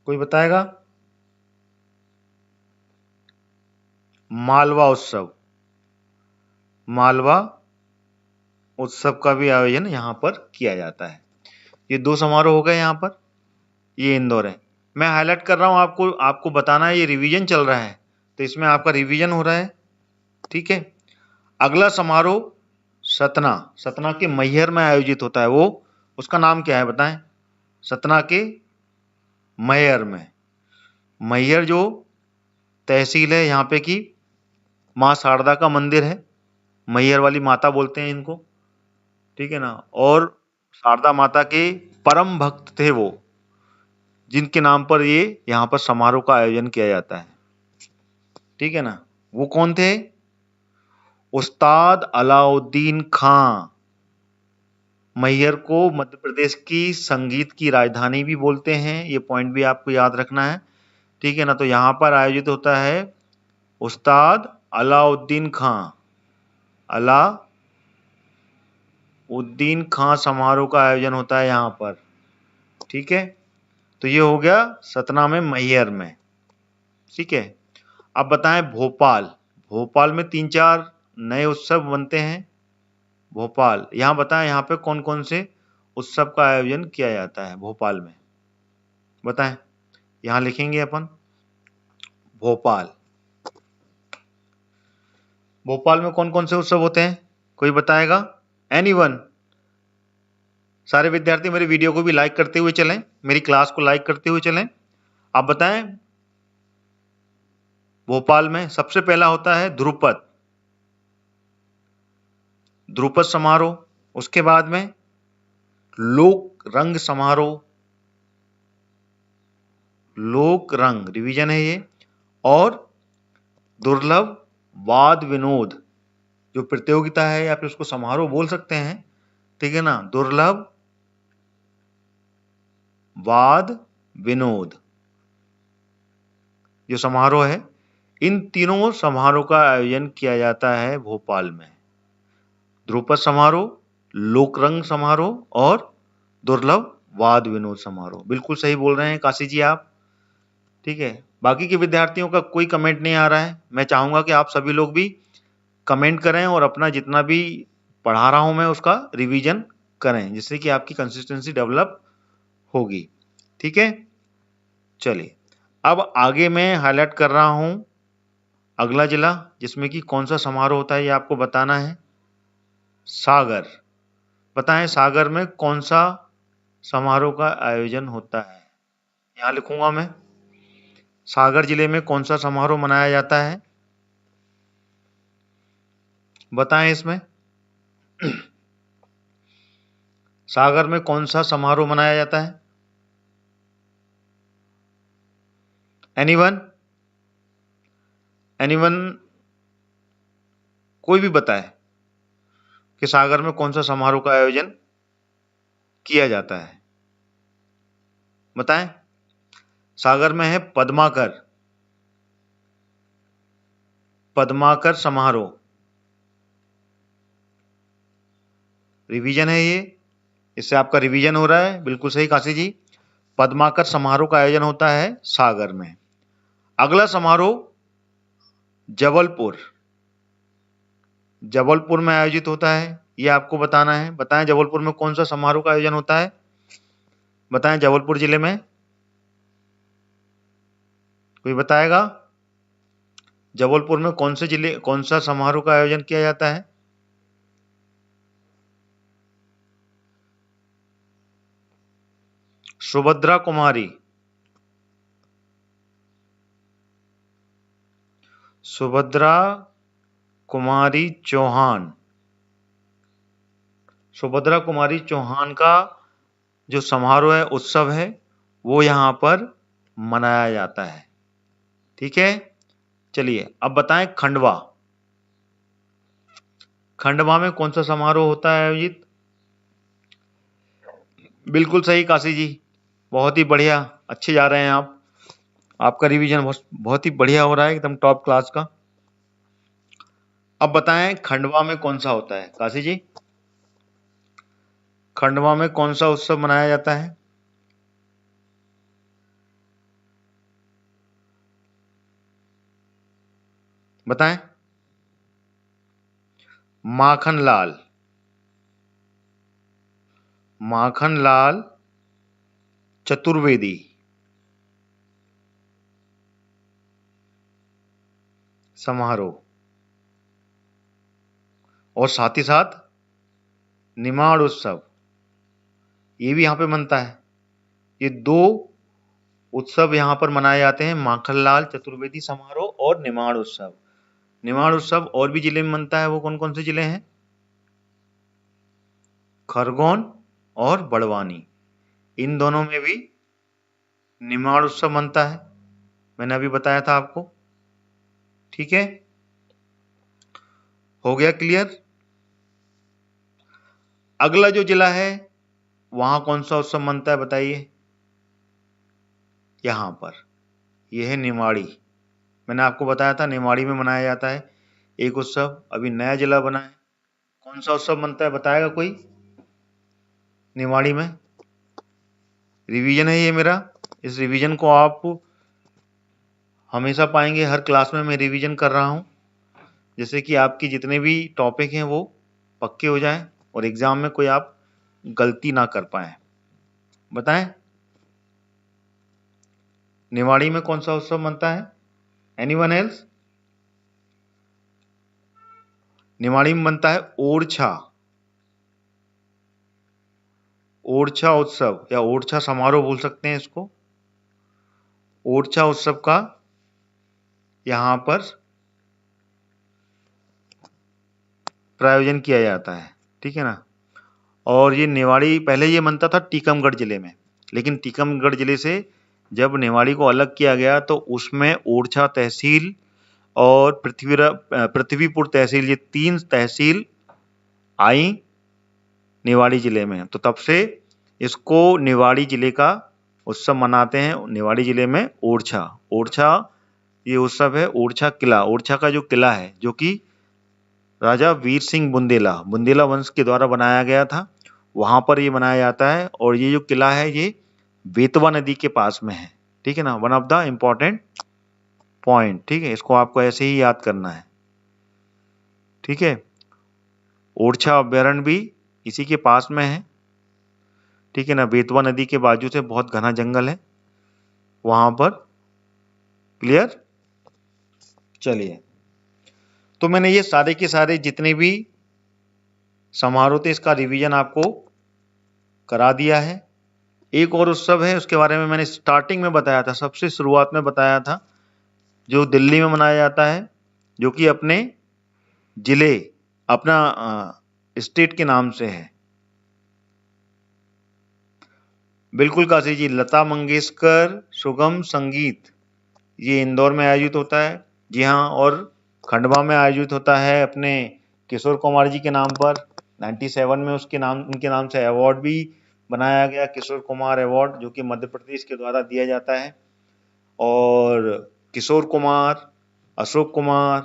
कोई बताएगा। मालवा उत्सव। मालवा उत्सव का भी आयोजन यहाँ पर किया जाता है। ये 2 समारोह हो गए यहाँ पर, ये इंदौर है। मैं हाईलाइट कर रहा हूँ, आपको बताना है, ये रिवीजन चल रहा है तो इसमें आपका रिवीजन हो रहा है, ठीक है। अगला समारोह सतना। सतना के मैहर में आयोजित होता है, वो उसका नाम क्या है बताएं। सतना के मैहर में, मैहर जो तहसील है यहाँ पे की माँ शारदा का मंदिर है। मैहर वाली माता बोलते हैं इनको, ठीक है ना। और शारदा माता के परम भक्त थे वो, जिनके नाम पर ये यहाँ पर समारोह का आयोजन किया जाता है, ठीक है ना। वो कौन थे। उस्ताद अलाउद्दीन खां। मैहर को मध्य प्रदेश की संगीत की राजधानी भी बोलते हैं, ये पॉइंट भी आपको याद रखना है, ठीक है ना। तो यहाँ पर आयोजित होता है उस्ताद अलाउद्दीन खां, अलाउद्दीन खां समारोह का आयोजन होता है यहाँ पर, ठीक है। तो ये हो गया सतना में मैहर में, ठीक है। अब बताएं भोपाल। भोपाल में 3-4 नए उत्सव बनते हैं। भोपाल, यहाँ बताएं यहाँ पे कौन कौन से उत्सव का आयोजन किया जाता है भोपाल में, बताएं। यहाँ लिखेंगे अपन भोपाल। भोपाल में कौन कौन से उत्सव होते हैं, कोई बताएगा। एनीवन। सारे विद्यार्थी मेरी वीडियो को भी लाइक करते हुए चलें, मेरी क्लास को लाइक करते हुए चलें। आप बताएं। भोपाल में सबसे पहला होता है ध्रुपद, ध्रुपद समारोह। उसके बाद में लोक रंग समारोह, लोक रंग रिवीजन है ये। और दुर्लभ वाद विनोद जो प्रतियोगिता है या फिर उसको समारोह बोल सकते हैं, ठीक है ना, दुर्लभ, वाद विनोद जो समारोह है, इन तीनों समारोह का आयोजन किया जाता है भोपाल में। ध्रुपद समारोह, लोकरंग समारोह और दुर्लभ वाद विनोद समारोह। बिल्कुल सही बोल रहे हैं काशी जी आप। ठीक है, बाकी के विद्यार्थियों का कोई कमेंट नहीं आ रहा है। मैं चाहूंगा कि आप सभी लोग भी कमेंट करें और अपना जितना भी पढ़ा रहा हूं मैं उसका रिवीजन करें, जिससे कि आपकी कंसिस्टेंसी डेवलप होगी। ठीक है, चलिए अब आगे मैं हाईलाइट कर रहा हूं अगला जिला, जिसमें कि कौन सा समारोह होता है ये आपको बताना है। सागर। बताएं सागर में कौन सा समारोह का आयोजन होता है। यहां लिखूंगा मैं, सागर जिले में कौन सा समारोह मनाया जाता है, बताएं इसमें। सागर में कौन सा समारोह मनाया जाता है? एनीवन? एनीवन? कोई भी बताए कि सागर में कौन सा समारोह का आयोजन किया जाता है, बताएं। सागर में है पद्माकर, पद्माकर समारोह। रिवीजन है ये, इससे आपका रिवीजन हो रहा है। बिल्कुल सही काशी जी, पद्माकर समारोह का आयोजन होता है सागर में। अगला समारोह जबलपुर, जबलपुर में आयोजित होता है, ये आपको बताना है। बताएं जबलपुर में कौन सा समारोह का आयोजन होता है, बताएं जबलपुर जिले में। कोई बताएगा जबलपुर में कौन से जिले कौन सा समारोह का आयोजन किया जाता है? सुभद्रा कुमारी, सुभद्रा कुमारी चौहान, सुभद्रा कुमारी चौहान का जो समारोह है, उत्सव है, वो यहां पर मनाया जाता है। ठीक है, चलिए अब बताएं खंडवा, खंडवा में कौन सा समारोह होता है आयोजित? बिल्कुल सही काशी जी, बहुत ही बढ़िया, अच्छे जा रहे हैं आप। आपका रिवीजन बहुत ही बढ़िया हो रहा है, एकदम टॉप क्लास का। अब बताएं खंडवा में कौन सा होता है काशी जी, खंडवा में कौन सा उत्सव मनाया जाता है? बताएं। माखनलाल, माखनलाल चतुर्वेदी समारोह, और साथ ही साथ निमाड़ उत्सव, ये भी यहां पे मनता है। ये दो उत्सव यहां पर मनाए जाते हैं, माखनलाल चतुर्वेदी समारोह और निमाड़ उत्सव। निमाड़ उत्सव और भी जिले में मनता है, वो कौन कौन से जिले हैं? खरगोन और बड़वानी, इन दोनों में भी निमाड़ उत्सव मनता है, मैंने अभी बताया था आपको। ठीक है, हो गया क्लियर। अगला जो जिला है वहां कौन सा उत्सव मनता है बताइए। यहां पर यह है निमाड़ी, मैंने आपको बताया था निमाड़ी में मनाया जाता है एक उत्सव, अभी नया जिला बना है। कौन सा उत्सव मनता है बताएगा कोई निमाड़ी में? रिवीजन है ये मेरा, इस रिवीजन को आप हमेशा पाएंगे, हर क्लास में मैं रिवीजन कर रहा हूं, जैसे कि आपके जितने भी टॉपिक हैं वो पक्के हो जाएं और एग्जाम में कोई आप गलती ना कर पाए। बताएं निवाड़ी में कौन सा उत्सव मनता है? Anyone else? निवाड़ी में बनता है ओरछा, ओरछा उत्सव या ओरछा समारोह बोल सकते हैं इसको। ओरछा उत्सव का यहां पर प्रायोजन किया जाता है, ठीक है ना। और ये निवाड़ी पहले ये मनता था टीकमगढ़ जिले में, लेकिन टीकमगढ़ जिले से जब निवाड़ी को अलग किया गया तो उसमें ओरछा तहसील और पृथ्वीपुर तहसील, ये 3 तहसील आई निवाड़ी जिले में। तो तब से इसको निवाड़ी जिले का उत्सव मनाते हैं। निवाड़ी जिले में ओरछा ये उत्सव है। ओरछा का जो किला है, जो कि राजा वीर सिंह बुंदेला वंश के द्वारा बनाया गया था, वहां पर ये मनाया जाता है। और ये जो किला है ये बेतवा नदी के पास में है। ठीक है ना, one of the important point. ठीक है, इसको आपको ऐसे ही याद करना है। ठीक है, ओरछा अभ्यारण्य भी इसी के पास में है। ठीक है ना, बेतवा नदी के बाजू से बहुत घना जंगल है वहां पर। क्लियर? चलिए, तो मैंने ये सारे के सारे जितने भी समारोह थे इसका रिवीजन आपको करा दिया है। एक और उत्सव है, उसके बारे में मैंने स्टार्टिंग में बताया था, सबसे शुरुआत में बताया था, जो दिल्ली में मनाया जाता है, जो कि अपने जिले, अपना स्टेट के नाम से है। बिल्कुल काशी जी, लता मंगेशकर सुगम संगीत, ये इंदौर में आयोजित होता है। जी हाँ, और खंडवा में आयोजित होता है अपने किशोर कुमार जी के नाम पर। 97 में उनके नाम से अवार्ड भी बनाया गया, किशोर कुमार अवार्ड, जो कि मध्य प्रदेश के द्वारा दिया जाता है। और किशोर कुमार, अशोक कुमार,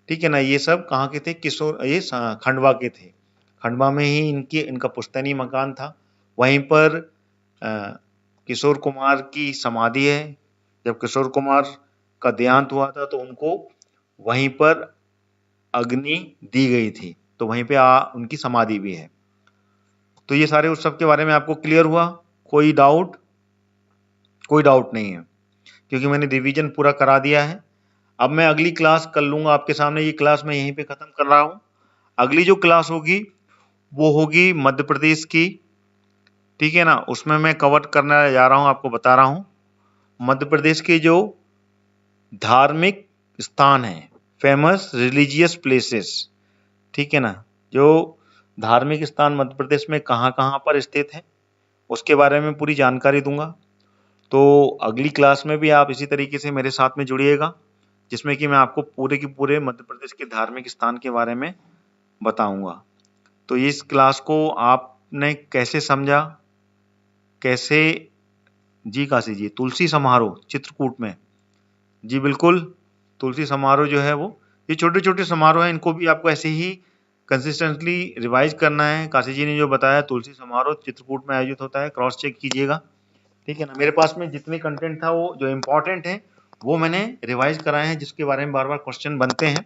ठीक है ना, ये सब कहाँ के थे? ये खंडवा के थे। खंडवा में ही इनका पुश्तैनी मकान था। वहीं पर किशोर कुमार की समाधि है। जब किशोर कुमार का देहांत हुआ था तो उनको वहीं पर अग्नि दी गई थी, तो वहीं पे उनकी समाधि भी है। तो ये सारे उत्सव के बारे में आपको क्लियर हुआ? कोई डाउट? कोई डाउट नहीं है, क्योंकि मैंने रिवीजन पूरा करा दिया है। अब मैं अगली क्लास कर लूंगा आपके सामने। ये क्लास मैं यहीं पे खत्म कर रहा हूँ। अगली जो क्लास होगी वो होगी मध्य प्रदेश की। ठीक है ना, उसमें मैं कवर करने जा रहा हूँ, आपको बता रहा हूँ मध्य प्रदेश के जो धार्मिक स्थान है, फेमस रिलीजियस प्लेसेस। ठीक है ना, जो धार्मिक स्थान मध्य प्रदेश में कहाँ कहाँ पर स्थित है, उसके बारे में पूरी जानकारी दूंगा। तो अगली क्लास में भी आप इसी तरीके से मेरे साथ में जुड़िएगा, जिसमें कि मैं आपको पूरे के पूरे मध्य प्रदेश के धार्मिक स्थान के बारे में बताऊंगा। तो इस क्लास को आपने कैसे समझा, कैसे? जी काशी जी, तुलसी समारोह चित्रकूट में, जी बिल्कुल, तुलसी समारोह जो है वो, ये छोटे छोटे समारोह हैं, इनको भी आपको ऐसे ही कंसिस्टेंटली रिवाइज करना है। काशी जी ने जो बताया, तुलसी समारोह चित्रकूट में आयोजित होता है, क्रॉस चेक कीजिएगा। ठीक है ना, मेरे पास में जितने कंटेंट था वो जो इम्पोर्टेंट है वो मैंने रिवाइज कराए हैं, जिसके बारे में बार बार क्वेश्चन बनते हैं।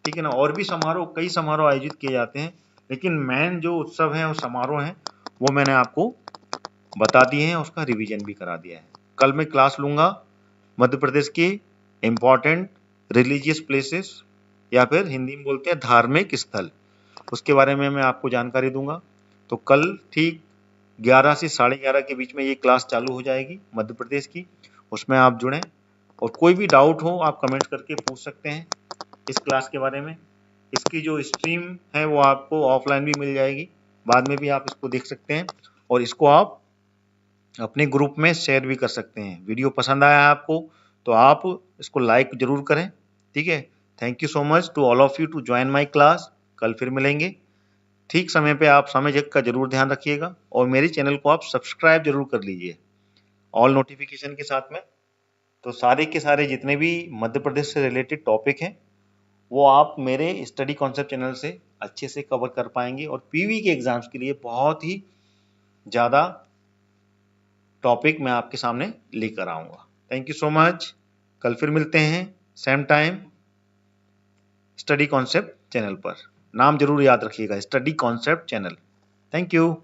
ठीक है ना, और भी समारोह, कई समारोह आयोजित किए जाते हैं, लेकिन मेन जो उत्सव है और समारोह हैं वो मैंने आपको बता दिए हैं, उसका रिवीजन भी करा दिया है। कल मैं क्लास लूंगा मध्य प्रदेश की इम्पोर्टेंट रिलीजियस प्लेसेस, या फिर हिंदी में बोलते हैं धार्मिक स्थल, उसके बारे में मैं आपको जानकारी दूंगा। तो कल ठीक 11 से 11:30 के बीच में ये क्लास चालू हो जाएगी मध्य प्रदेश की, उसमें आप जुड़ें। और कोई भी डाउट हो आप कमेंट करके पूछ सकते हैं इस क्लास के बारे में। इसकी जो स्ट्रीम है वो आपको ऑफलाइन भी मिल जाएगी, बाद में भी आप इसको देख सकते हैं, और इसको आप अपने ग्रुप में शेयर भी कर सकते हैं। वीडियो पसंद आया है आपको तो आप इसको लाइक जरूर करें। ठीक है, thank you so much to all of you to join my class. कल फिर मिलेंगे ठीक समय पे। आप समय का जरूर ध्यान रखिएगा, और मेरे चैनल को आप सब्सक्राइब जरूर कर लीजिए ऑल नोटिफिकेशन के साथ में। तो सारे के सारे जितने भी मध्य प्रदेश से रिलेटेड टॉपिक हैं वो आप मेरे स्टडी कॉन्सेप्ट चैनल से अच्छे से कवर कर पाएंगे, और पीवी के एग्जाम्स के लिए बहुत ही ज़्यादा टॉपिक मैं आपके सामने लेकर आऊँगा। Thank you so much. कल फिर मिलते हैं same time study concept channel पर। नाम जरूर याद रखिएगा, study concept channel. Thank you.